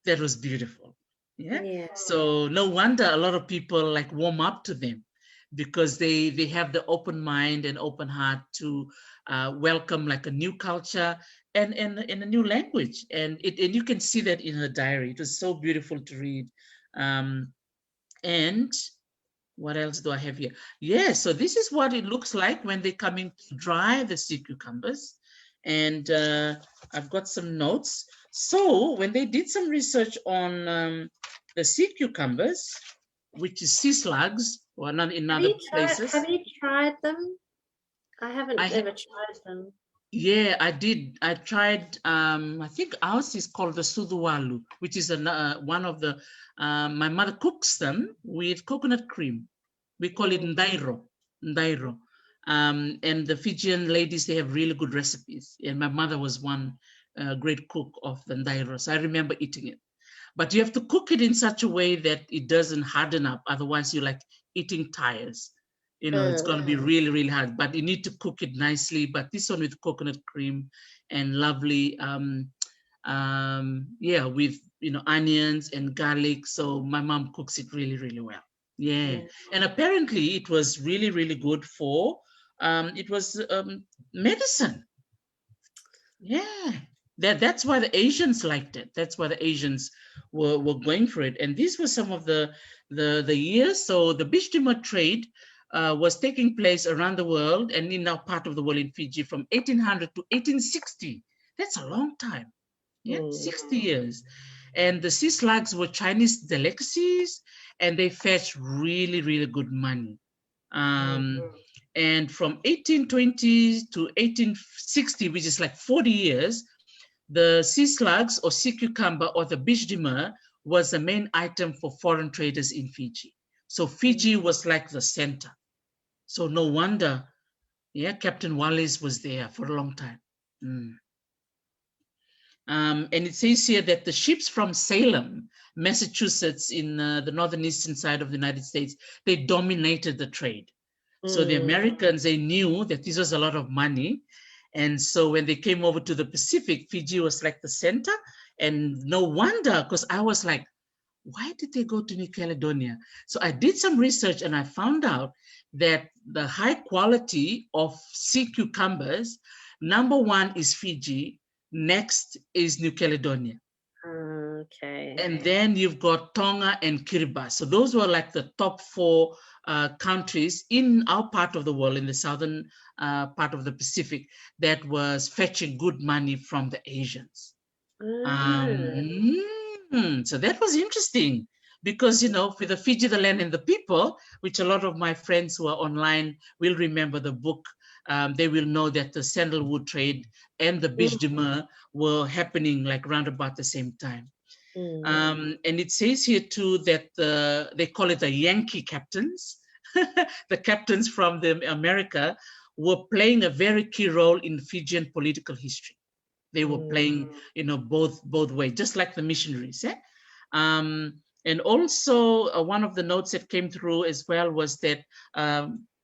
[SPEAKER 1] That was beautiful. Yeah. So no wonder a lot of people like warm up to them, because they have the open mind and open heart to welcome like a new culture and a new language. And you can see that in her diary. It was so beautiful to read. And what else do I have here? Yeah, so this is what it looks like when they're coming to dry the sea cucumbers. And I've got some notes. So when they did some research on the sea cucumbers, which is sea slugs, or not in other places.
[SPEAKER 2] Have you tried them? I haven't ever tried them.
[SPEAKER 1] Yeah, I did. I tried, I think ours is called the suduwalu, which is one of the, my mother cooks them with coconut cream. We call it ndairo. And the Fijian ladies, they have really good recipes. And my mother was one great cook of the ndairo. So I remember eating it. But you have to cook it in such a way that it doesn't harden up. Otherwise, you're like eating tires. It's going to be really, really hard. But you need to cook it nicely. But this one with coconut cream and lovely, with, onions and garlic. So my mom cooks it really, really well. Yeah. And apparently it was really, really good for, it was medicine. Yeah. That's why the Asians liked it. That's why the Asians were going for it. And these were some of the years. So the beach timber trade was taking place around the world and in our part of the world in Fiji from 1800 to 1860. That's a long time. Yeah, 60 years. And the sea slugs were Chinese delicacies, and they fetched really, really good money. And from 1820 to 1860, which is like 40 years, the sea slugs or sea cucumber or the beach demur was the main item for foreign traders in Fiji. So Fiji was like the center. So no wonder, Captain Wallace was there for a long time. And it says here that the ships from Salem, Massachusetts, in the northeastern side of the United States, they dominated the trade. So the Americans, they knew that this was a lot of money, And so when they came over to the Pacific, Fiji was like the center. And no wonder, because I was like, why did they go to New Caledonia? So I did some research and I found out that the high quality of sea cucumbers, number one is Fiji, next is New Caledonia.
[SPEAKER 2] Okay.
[SPEAKER 1] And then you've got Tonga and Kiribati. So those were like the top four countries in our part of the world, in the southern part of the Pacific, that was fetching good money from the Asians. So that was interesting because, you know, with the Fiji, the land and the people, which a lot of my friends who are online will remember the book. They will know that the sandalwood trade and the biche de mer were happening like around about the same time. And it says here too that they call it the Yankee captains. The captains from America were playing a very key role in Fijian political history. They were playing, you know, both ways, just like the missionaries. And also one of the notes that came through as well was that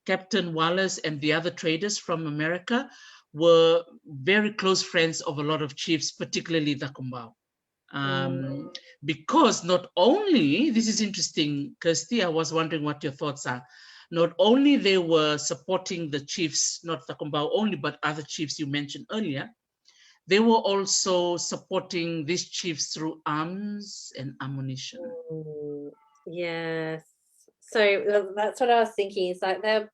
[SPEAKER 1] Captain Wallace and the other traders from America were very close friends of a lot of chiefs, particularly the Kumbao. Because not only, this is interesting, Kirstie, I was wondering what your thoughts are. Not only they were supporting the chiefs, not the Kumbao only, but other chiefs you mentioned earlier, they were also supporting these chiefs through arms and ammunition.
[SPEAKER 2] Yes. So that's what I was thinking. It's like the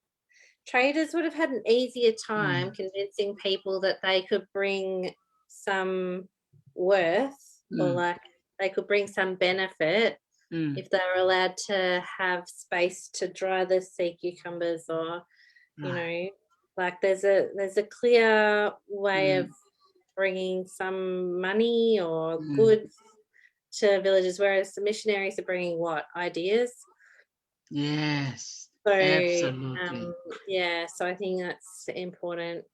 [SPEAKER 2] traders would have had an easier time convincing people that they could bring some worth or like they could bring some benefit if they were allowed to have space to dry the sea cucumbers, or you know, like there's a clear way of bringing some money or goods to villages, whereas the missionaries are bringing what? Ideas?
[SPEAKER 1] Yes,
[SPEAKER 2] so
[SPEAKER 1] absolutely.
[SPEAKER 2] Yeah, so I think that's important.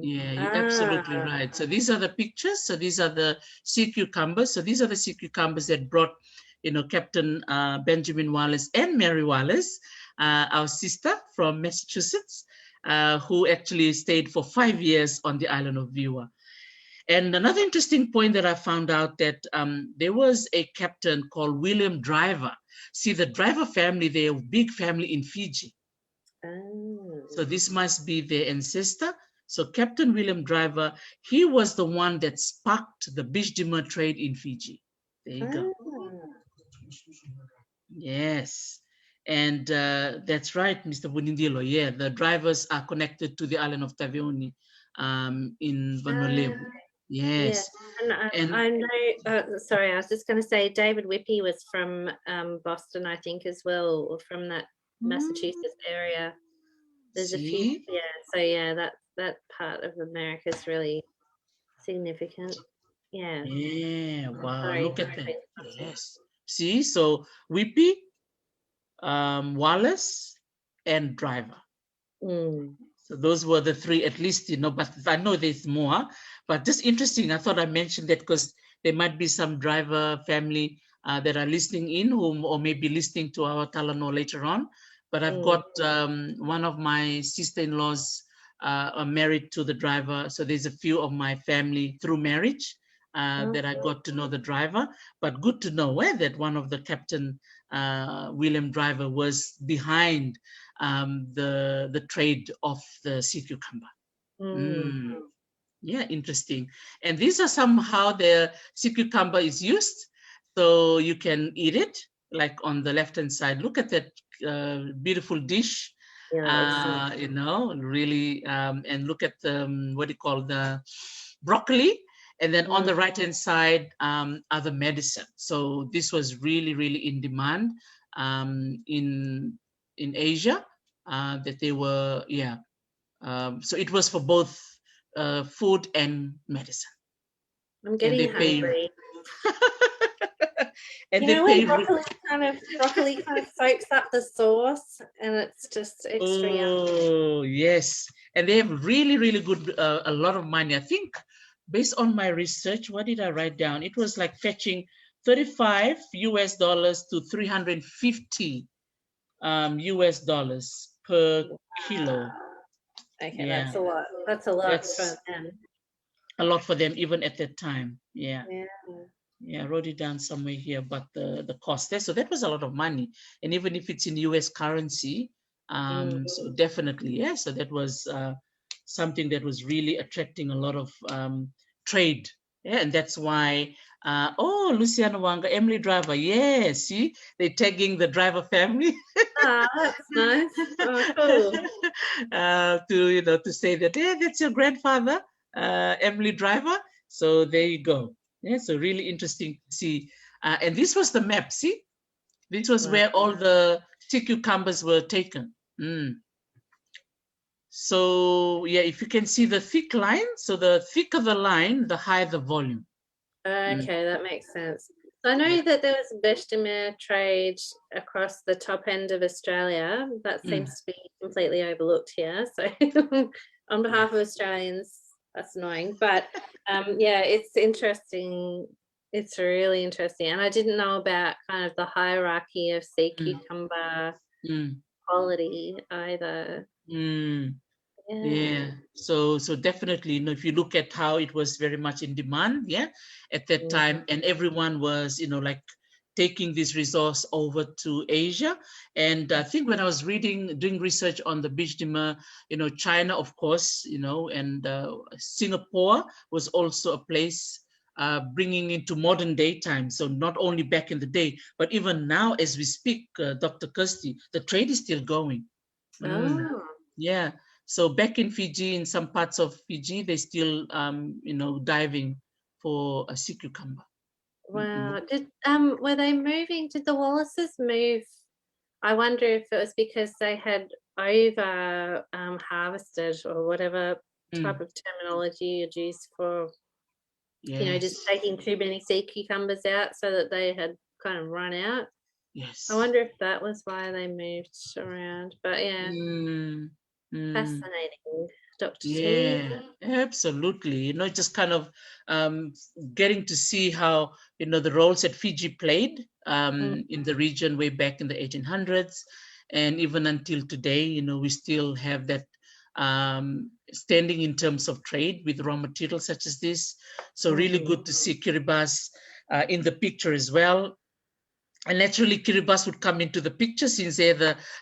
[SPEAKER 1] Yeah, you're absolutely right. So these are the pictures. So these are the sea cucumbers. So these are the sea cucumbers that brought, you know, Captain Benjamin Wallace and Mary Wallace, our sister from Massachusetts, who actually stayed for 5 years on the island of Viwa. And another interesting point that I found out that there was a captain called William Driver. See, the Driver family, they're a big family in Fiji. So this must be their ancestor. So Captain William Driver, he was the one that sparked the biche de mer trade in Fiji. There you go. Yes. And that's right, Mr. Bunindilo. Yeah, the drivers are connected to the island of Taveuni in Vitilevo. Yes.
[SPEAKER 2] Yeah. And I know, sorry, I was just going to say David Whippy was from Boston, I think, as well, or from that Massachusetts area. There's a few, so yeah, that part of America is really significant. Yeah.
[SPEAKER 1] Yeah, wow, look at that. Yes. See, so Whippy, Wallace, and Driver. So those were the three, at least, you know, but I know there's more, but just interesting. I thought I mentioned that because there might be some Driver family that are listening in, or maybe listening to our Talanoa later on. But I've got one of my sister-in-laws married to the Driver. So there's a few of my family through marriage that I got to know the Driver. But good to know that one of the Captain William Driver was behind the trade of the sea cucumber. Yeah, interesting. And these are somehow the sea cucumber is used, so you can eat it. Like on the left-hand side, look at that beautiful dish. You know, really, and look at the what do you call the broccoli. And then on the right-hand side are the medicine. So this was really, really in demand in Asia. That they were, so it was for both food and medicine.
[SPEAKER 2] I'm getting hungry.
[SPEAKER 1] And
[SPEAKER 2] you know when broccoli kind of soaks up the sauce, and it's just extra yummy.
[SPEAKER 1] Oh yes, and they have really, really good a lot of money. I think based on my research, what did I write down? It was like fetching $35 to $350 US per kilo.
[SPEAKER 2] Okay,
[SPEAKER 1] Yeah,
[SPEAKER 2] that's a lot. That's a lot for
[SPEAKER 1] that's
[SPEAKER 2] them.
[SPEAKER 1] a lot for them even at that time. Yeah.
[SPEAKER 2] Yeah.
[SPEAKER 1] Yeah, I wrote it down somewhere here, but the cost there. So that was a lot of money. And even if it's in US currency, so definitely, yeah. So that was something that was really attracting a lot of trade. Yeah, and that's why, oh, Luciano Wanga, Emily Driver, yeah, see, they're tagging the Driver family.
[SPEAKER 2] Ah, that's nice. Oh, cool.
[SPEAKER 1] To say that, yeah, that's your grandfather, Emily Driver. So there you go. Yeah, so really interesting to see. And this was the map, see? This was
[SPEAKER 2] Wow.
[SPEAKER 1] where all the sea cucumbers were taken. So yeah, if you can see the thick line, so the thicker the line, the higher the volume.
[SPEAKER 2] Okay, that makes sense. So I know
[SPEAKER 1] Yeah.
[SPEAKER 2] that there was vegetable trade across the top end of Australia. That seems to be completely overlooked here. So on behalf of Australians, that's annoying. But yeah, it's interesting. It's really interesting. And I didn't know about kind of the hierarchy of sea cucumber quality either.
[SPEAKER 1] Yeah. So definitely, if you look at how it was very much in demand, yeah, at that time, and everyone was, like taking this resource over to Asia. And I think when I was doing research on the Bijlmer, China, of course, and Singapore was also a place bringing into modern day time. So not only back in the day, but even now as we speak, Dr. Kirstie, the trade is still going.
[SPEAKER 2] Oh.
[SPEAKER 1] Yeah. So back in Fiji, in some parts of Fiji, they still, diving for a sea cucumber.
[SPEAKER 2] Wow. Were they moving? Did the Wallaces move? I wonder if it was because they had over harvested or whatever type of terminology you'd use for, just taking too many sea cucumbers out so that they had kind of run out.
[SPEAKER 1] Yes.
[SPEAKER 2] I wonder if that was why they moved around. But yeah, fascinating, Dr. T.
[SPEAKER 1] Yeah, absolutely. Just kind of getting to see how, the roles that Fiji played in the region way back in the 1800s. And even until today, we still have that standing in terms of trade with raw materials such as this. So really good to see Kiribati in the picture as well. And naturally, Kiribati would come into the picture since they're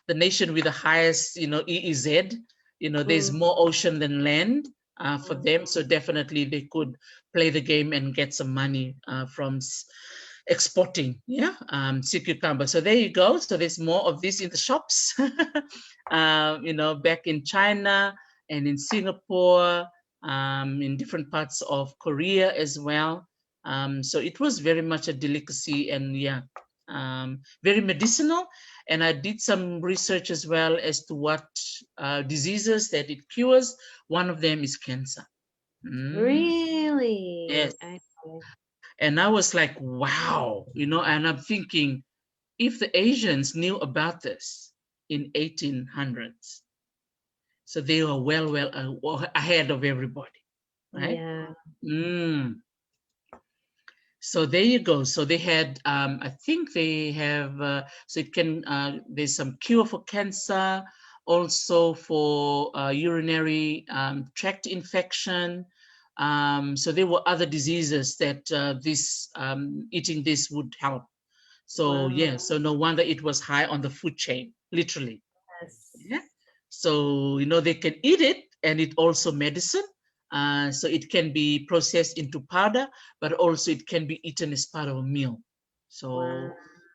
[SPEAKER 1] the nation with the highest, EEZ. There's more ocean than land for them. So definitely they could play the game and get some money from exporting, sea cucumber. So there you go. So there's more of this in the shops, back in China and in Singapore, in different parts of Korea as well. So it was very much a delicacy and very medicinal. And I did some research as well as to what diseases that it cures. One of them is cancer.
[SPEAKER 2] Really?
[SPEAKER 1] Yes.
[SPEAKER 2] Okay.
[SPEAKER 1] And I was like, wow, and I'm thinking, if the Asians knew about this in 1800s, so they were well ahead of everybody, right?
[SPEAKER 2] Yeah.
[SPEAKER 1] So there you go. So they had, I think they have, so it can, there's some cure for cancer, also for urinary tract infection. So there were other diseases that eating this would help. So yeah, so no wonder it was high on the food chain, literally.
[SPEAKER 2] Yes.
[SPEAKER 1] Yeah. So, they can eat it and it also medicine. So it can be processed into powder, but also it can be eaten as part of a meal. So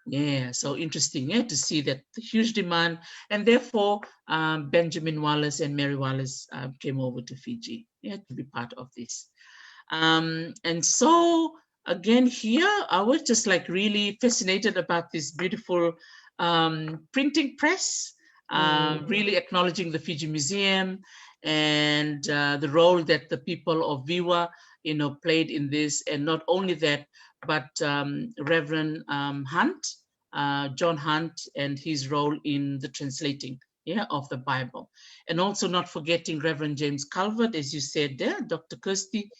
[SPEAKER 1] yeah, so interesting to see that the huge demand, and therefore Benjamin Wallace and Mary Wallace came over to Fiji to be part of this. And so again here, I was just like really fascinated about this beautiful printing press. Really acknowledging the Fiji Museum and the role that the people of Viwa, played in this. And not only that, but Reverend Hunt, John Hunt, and his role in the translating of the Bible. And also not forgetting Reverend James Calvert, as you said there, Dr. Kirstie.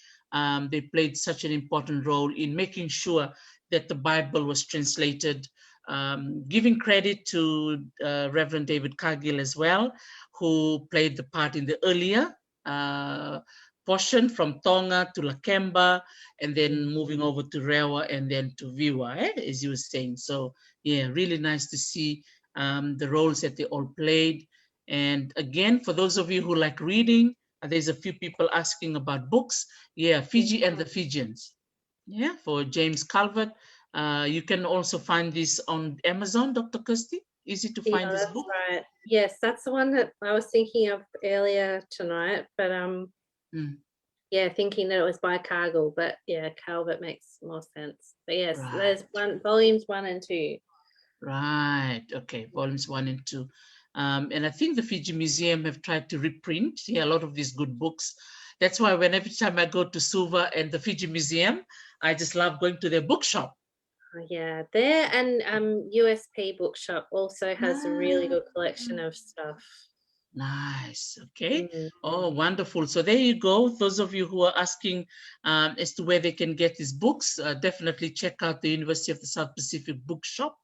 [SPEAKER 1] They played such an important role in making sure that the Bible was translated. Giving credit to Reverend David Cargill as well, who played the part in the earlier portion from Tonga to Lakemba, and then moving over to Rewa and then to Viwa, as you were saying. So yeah, really nice to see the roles that they all played. And again, for those of you who like reading, there's a few people asking about books. Yeah, Fiji and the Fijians. Yeah, for James Calvert. You can also find this on Amazon, Dr. Kirstie. Easy to find this book.
[SPEAKER 2] Right. Yes, that's the one that I was thinking of earlier tonight, but yeah, thinking that it was by Cargill, but yeah, Calvert makes more sense. But yes, there's volumes 1 and 2.
[SPEAKER 1] Right. Okay, volumes 1 and 2. And I think the Fiji Museum have tried to reprint a lot of these good books. That's why every time I go to Suva and the Fiji Museum, I just love going to their bookshop.
[SPEAKER 2] Yeah, there, and USP Bookshop also has a really good collection of stuff.
[SPEAKER 1] Nice. Okay. Oh, wonderful. So there you go. Those of you who are asking as to where they can get these books, definitely check out the University of the South Pacific Bookshop.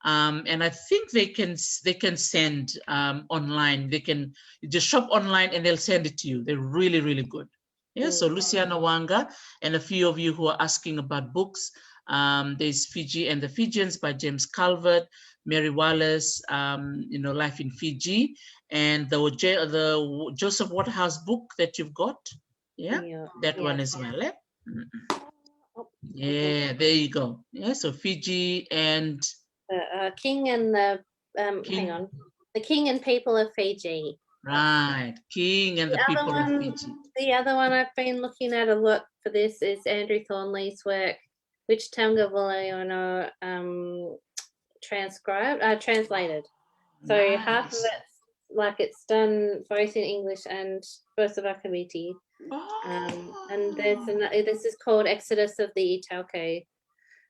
[SPEAKER 1] And I think they can send online. They can just shop online and they'll send it to you. They're really, really good. Yeah. So Luciana Wanga and a few of you who are asking about books. There's Fiji and the Fijians by James Calvert, Mary Wallace, Life in Fiji, and the Joseph Waterhouse book that you've got. Yeah, that one as well. Yeah, there you go. Yeah, so Fiji and
[SPEAKER 2] the King and the the King and People of Fiji.
[SPEAKER 1] Right, King and the People of Fiji.
[SPEAKER 2] The other one I've been looking at a lot for this is Andrew Thornley's work, which Tonga Valeono translated. So nice. Half of it's done both in English and both of Akaviti. And this is called Exodus of the TOK.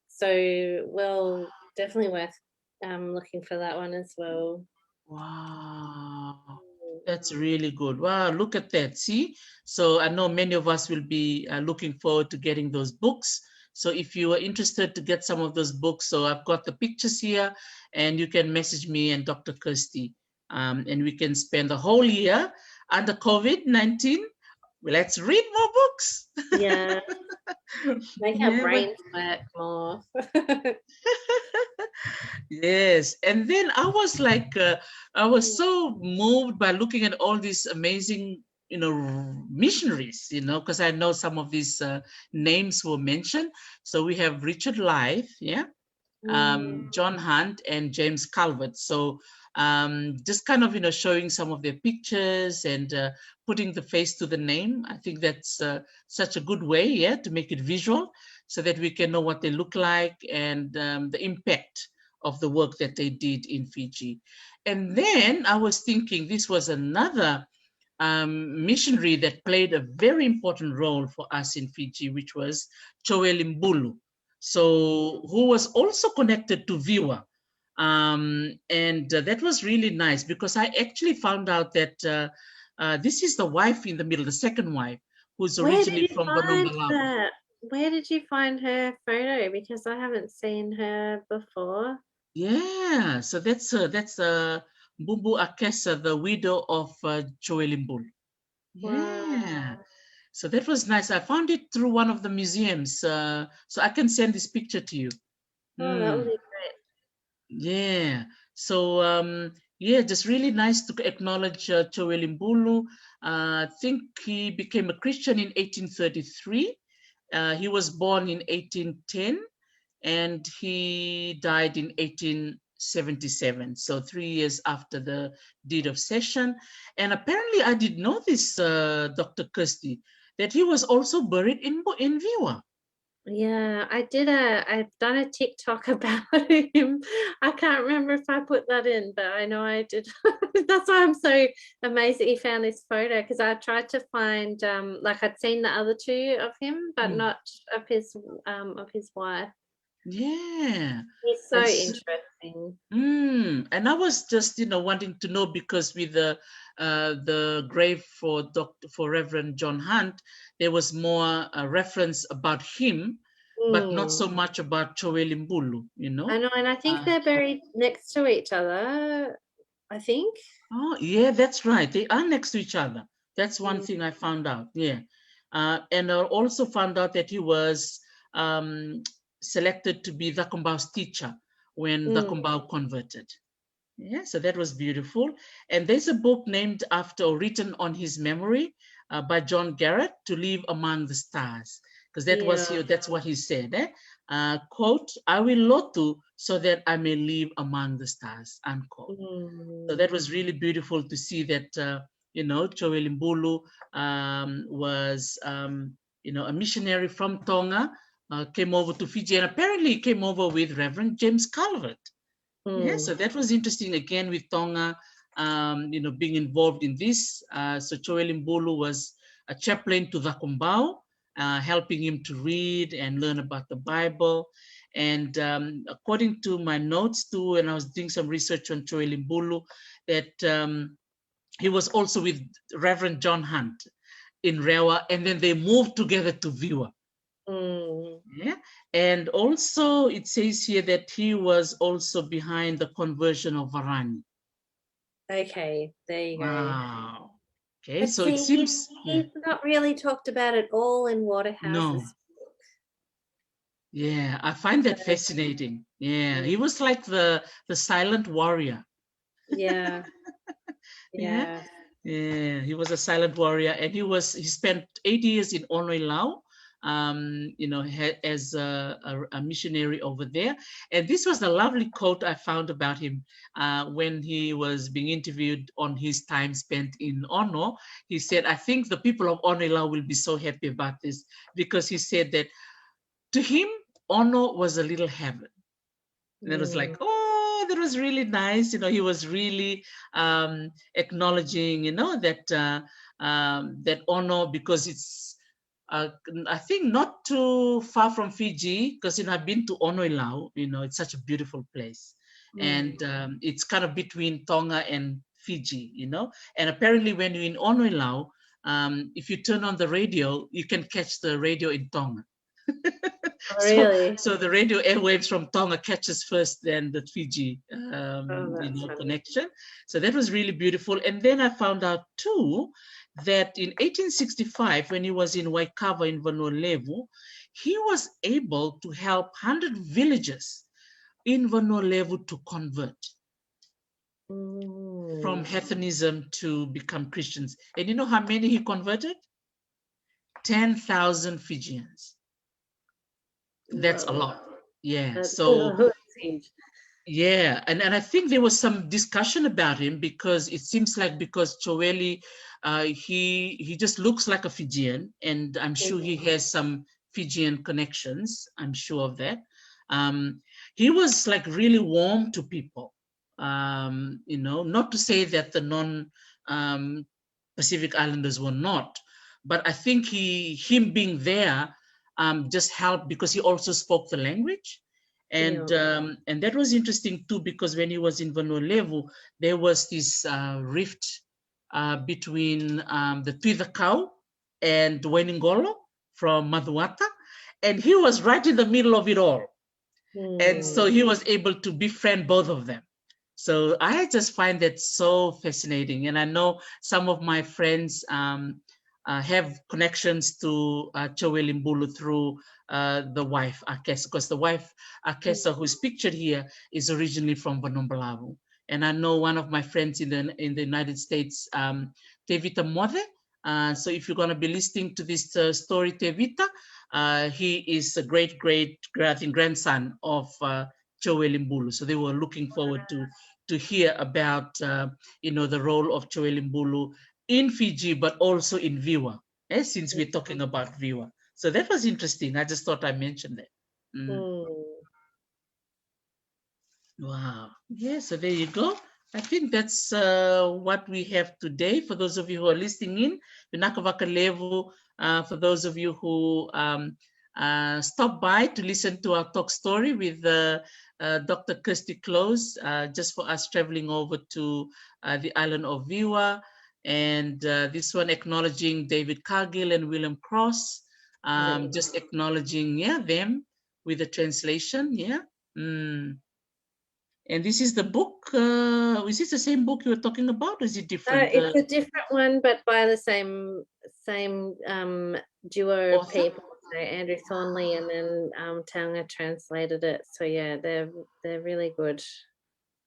[SPEAKER 2] So definitely worth looking for that one as well.
[SPEAKER 1] Wow, that's really good. Wow, look at that. See, so I know many of us will be looking forward to getting those books. So if you are interested to get some of those books, so I've got the pictures here, and you can message me and Dr. Kirstie, and we can spend the whole year under COVID-19. Let's read more books.
[SPEAKER 2] Yeah, make our brains work more.
[SPEAKER 1] Yes, and then I was like, I was so moved by looking at all these amazing, missionaries, because I know some of these names were mentioned. So we have Richard Lythe, John Hunt and James Calvert. So just kind of, showing some of their pictures and putting the face to the name. I think that's such a good way, to make it visual so that we can know what they look like and the impact of the work that they did in Fiji. And then I was thinking this was another missionary that played a very important role for us in Fiji, which was Chowelimbulu. So who was also connected to Viwa. And that was really nice because I actually found out that this is the wife in the middle, the second wife, who's originally from Bonombalava.
[SPEAKER 2] Where did you find her photo? Because I haven't seen her before.
[SPEAKER 1] Yeah, so that's Bumbu Akesa, the widow of Chowelimbulu. Yeah. Wow. So that was nice. I found it through one of the museums. So I can send this picture to you.
[SPEAKER 2] Oh, that would be great.
[SPEAKER 1] Yeah. So, just really nice to acknowledge Chowelimbulu. I think he became a Christian in 1833. He was born in 1810 and he died in 1877. So 3 years after the deed of cession. And apparently I did know this, Dr. Kirstie, that he was also buried in Viwa.
[SPEAKER 2] Yeah, I've done a TikTok about him. I can't remember if I put that in, but I know I did. That's why I'm so amazed that you found this photo, because I tried to find I'd seen the other two of him, but not of his wife. Yeah, he's so interesting.
[SPEAKER 1] And I was just wanting to know, because with the grave for Reverend John Hunt, there was more reference about him, but not so much about Chowelimbulu.
[SPEAKER 2] I know, and I think they're buried next to each other. I think.
[SPEAKER 1] Oh, yeah, that's right. They are next to each other. That's one thing I found out. Yeah. And I also found out that he was um, selected to be Dhakombau's teacher when Dhakombau converted. Yeah, so that was beautiful. And there's a book named after or written on his memory by John Garrett, To Live Among the Stars, because that's what he said. Quote, I will lotu so that I may live among the stars, unquote. So that was really beautiful to see that, Chowelimbulu was, a missionary from Tonga, came over to Fiji, and apparently came over with Reverend James Calvert. Yeah, so that was interesting again with Tonga, being involved in this. So Chowelimbulu was a chaplain to Dhakombau, helping him to read and learn about the Bible. And according to my notes too, when I was doing some research on Chowelimbulu, that he was also with Reverend John Hunt in Rewa, and then they moved together to Viwa. Yeah, and also it says here that he was also behind the conversion of Varani.
[SPEAKER 2] Okay, there you go.
[SPEAKER 1] Wow. Okay,
[SPEAKER 2] but
[SPEAKER 1] so
[SPEAKER 2] see,
[SPEAKER 1] it seems
[SPEAKER 2] he's not really talked about at all in Waterhouse's book.
[SPEAKER 1] Yeah, I find that fascinating. Yeah, he was like the silent warrior.
[SPEAKER 2] Yeah.
[SPEAKER 1] Yeah, he was a silent warrior, and he spent 8 years in Onoi Lau, as a missionary over there. And this was a lovely quote I found about him when he was being interviewed on his time spent in Ono. He said, I think the people of Onoi Lau will be so happy about this, because he said that to him, Ono was a little heaven. And it was like, oh, that was really nice. He was really acknowledging, that Ono, because it's, I think, not too far from Fiji, because, I've been to Onoi Lau, it's such a beautiful place. And it's kind of between Tonga and Fiji, and apparently when you're in Onoi Lau, if you turn on the radio, you can catch the radio in Tonga.
[SPEAKER 2] Really?
[SPEAKER 1] So the radio airwaves from Tonga catches first, then the Fiji connection. So that was really beautiful. And then I found out too that in 1865, when he was in Waikava in Vitilevo, he was able to help 100 villages in Vitilevo to convert from heathenism to become Christians. And you know how many he converted? 10,000 Fijians. That's a lot. Yeah. So yeah, and I think there was some discussion about him, because it seems like, because Choweli, he just looks like a Fijian, and I'm sure he has some Fijian connections. I'm sure of that. He was like really warm to people. Not to say that the non-Pacific Islanders were not, but I think him being there just helped, because he also spoke the language. And that was interesting too, because when he was in Vitilevo, there was this rift between the Tuivakau and Weningolo from Maduata, and he was right in the middle of it all. And so he was able to befriend both of them. So I just find that so fascinating. And I know some of my friends have connections to Chowelimbulu through the wife, Akesa, because the wife, Akesa, who's pictured here, is originally from Vanumbalavu. And I know one of my friends in the United States, Tevita Mothe. So if you're going to be listening to this story, Tevita, he is a great grandson of Chowelimbulu. So they were looking forward to hear about the role of Chowelimbulu in Fiji, but also in Viwa, since we're talking about Viwa. So that was interesting. I just thought I mentioned that. Wow. Yeah, so there you go. I think that's what we have today. For those of you who are listening in, vinaka-vakalevu, for those of you who stopped by to listen to our talk story with Dr. KIRSTIE Close, just for us traveling over to the island of Viwa. And this one acknowledging David Cargill and William Cross, just acknowledging them with the translation. And this is the book. Is this the same book you were talking about, or is it different?
[SPEAKER 2] It's a different one, but by the same duo of people. So Andrew Thornley and then Taonga translated it. So yeah, they're really good.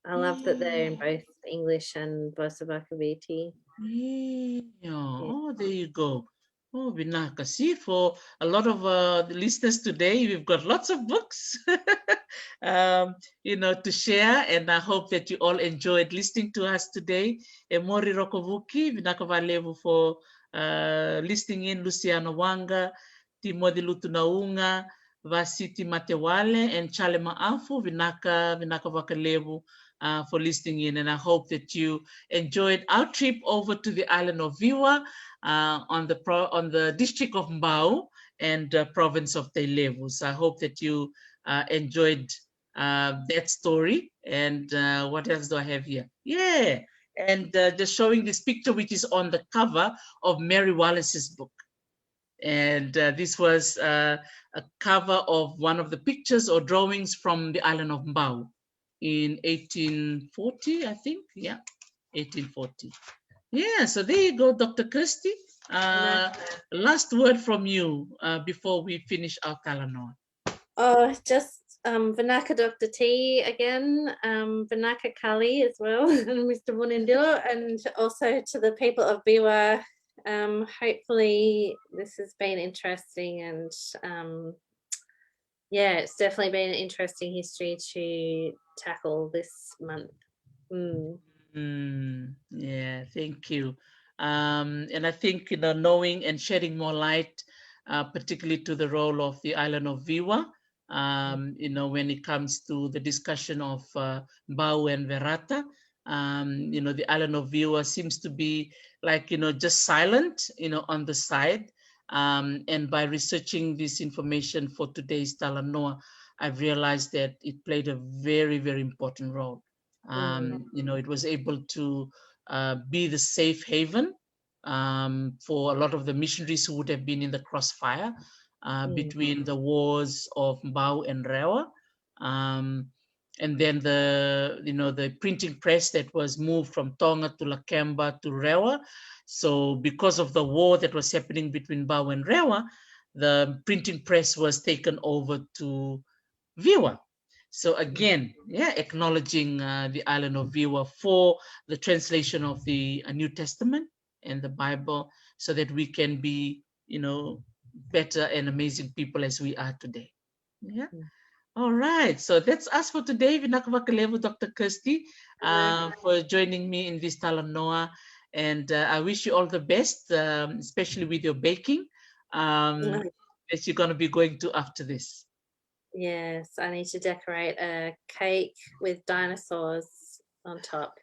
[SPEAKER 2] I love that they're in both English and Bosabakaviti.
[SPEAKER 1] Yeah. Oh, there you go. Oh, Vinaka. See, for a lot of the listeners today, we've got lots of books, to share. And I hope that you all enjoyed listening to us today. E mori rokovuki, Vinaka Valevu for listening in, Luciano Wanga, Timothy Lutunaunga, Vasiti Matewale, and Chale Maafu, Vinaka Vakalevu. For listening in, and I hope that you enjoyed our trip over to the island of Viwa on the district of Mbao and province of Tailevu. So I hope that you enjoyed that story. And what else do I have here? Yeah, and just showing this picture, which is on the cover of Mary Wallace's book. And this was a cover of one of the pictures or drawings from the island of Mbao in 1840, I think. Yeah, 1840. Yeah, so there you go, Dr. Kirstie. Last word from you before we finish our Talanoa.
[SPEAKER 2] Oh, just Vinaka Dr. T again, Vinaka Kali as well, and Mr. Munindilo, and also to the people of Biwa. Hopefully this has been interesting, and yeah, it's definitely been an interesting history to tackle this month.
[SPEAKER 1] Yeah, thank you. And I think, knowing and shedding more light, particularly to the role of the island of Viwa, when it comes to the discussion of Bau and Verata, the island of Viwa seems to be like, just silent, on the side. And by researching this information for today's Talanoa, I've realized that it played a very, very important role. It was able to be the safe haven for a lot of the missionaries who would have been in the crossfire between the wars of Mbao and Rewa. And then the printing press that was moved from Tonga to Lakemba to Rewa. So because of the war that was happening between Mbao and Rewa, the printing press was taken over to Viwa. So again, acknowledging the island of Viwa for the translation of the New Testament and the Bible, so that we can be, better and amazing people as we are today. Yeah. All right. So that's us for today. Vinaka-vakalevu, Dr. Kirstie, for joining me in this Talanoa. And I wish you all the best, especially with your baking that you're going to be going to after this.
[SPEAKER 2] Yes, I need to decorate a cake with dinosaurs on top.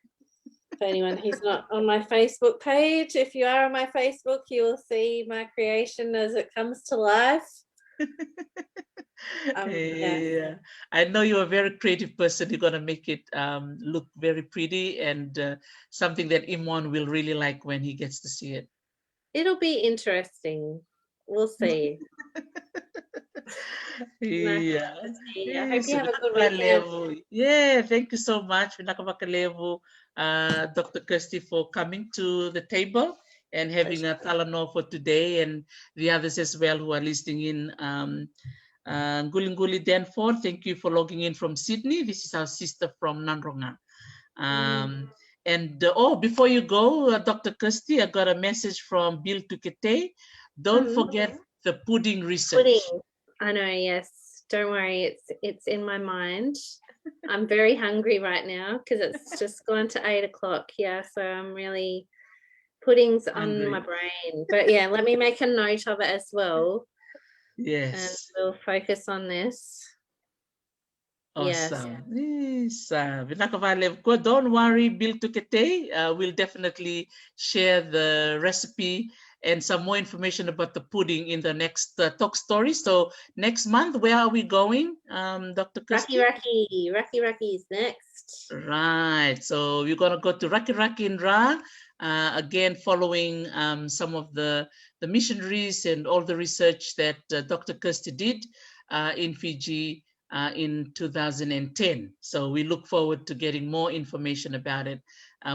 [SPEAKER 2] For anyone who's not on my Facebook page, if you are on my Facebook, you will see my creation as it comes to life.
[SPEAKER 1] Yeah. I know you're a very creative person. You're going to make it look very pretty and something that Imon will really like when he gets to see it.
[SPEAKER 2] It'll be interesting. We'll see.
[SPEAKER 1] Yeah.
[SPEAKER 2] I hope you have a good weekend.
[SPEAKER 1] Yeah, thank you so much, Vinaka-vakalevu, Dr. Kirstie, for coming to the table and having a Talanoa for today, and the others as well who are listening in. Nguli Danford, thank you for logging in from Sydney. This is our sister from Nanronga. And before you go, Dr. Kirstie, I got a message from Bill Tukete. Don't forget the pudding research.
[SPEAKER 2] Pudding. I know, yes. Don't worry, it's in my mind. I'm very hungry right now because it's just gone to 8 o'clock. Yeah, so I'm really pudding's on my brain. But yeah, let me make a note of it as well.
[SPEAKER 1] Yes.
[SPEAKER 2] And we'll focus on this.
[SPEAKER 1] Awesome. Yes. Don't worry, Bill Tukete. We'll definitely share the recipe and some more information about the pudding in the next TOK story. So next month, where are we going, Dr. Kirstie?
[SPEAKER 2] Raki is next.
[SPEAKER 1] Right. So we're going to go to Raki in Ra, again, following some of the missionaries and all the research that Dr. Kirstie did in Fiji in 2010. So we look forward to getting more information about it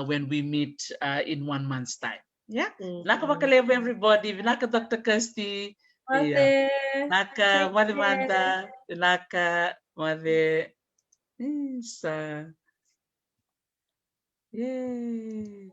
[SPEAKER 1] when we meet in 1 month's time. Yeah. Vinaka vakalevu, everybody. Vinaka Dr. Kirstie. Yeah. Vinaka Madhimanda. Vinaka Madhe. Yay.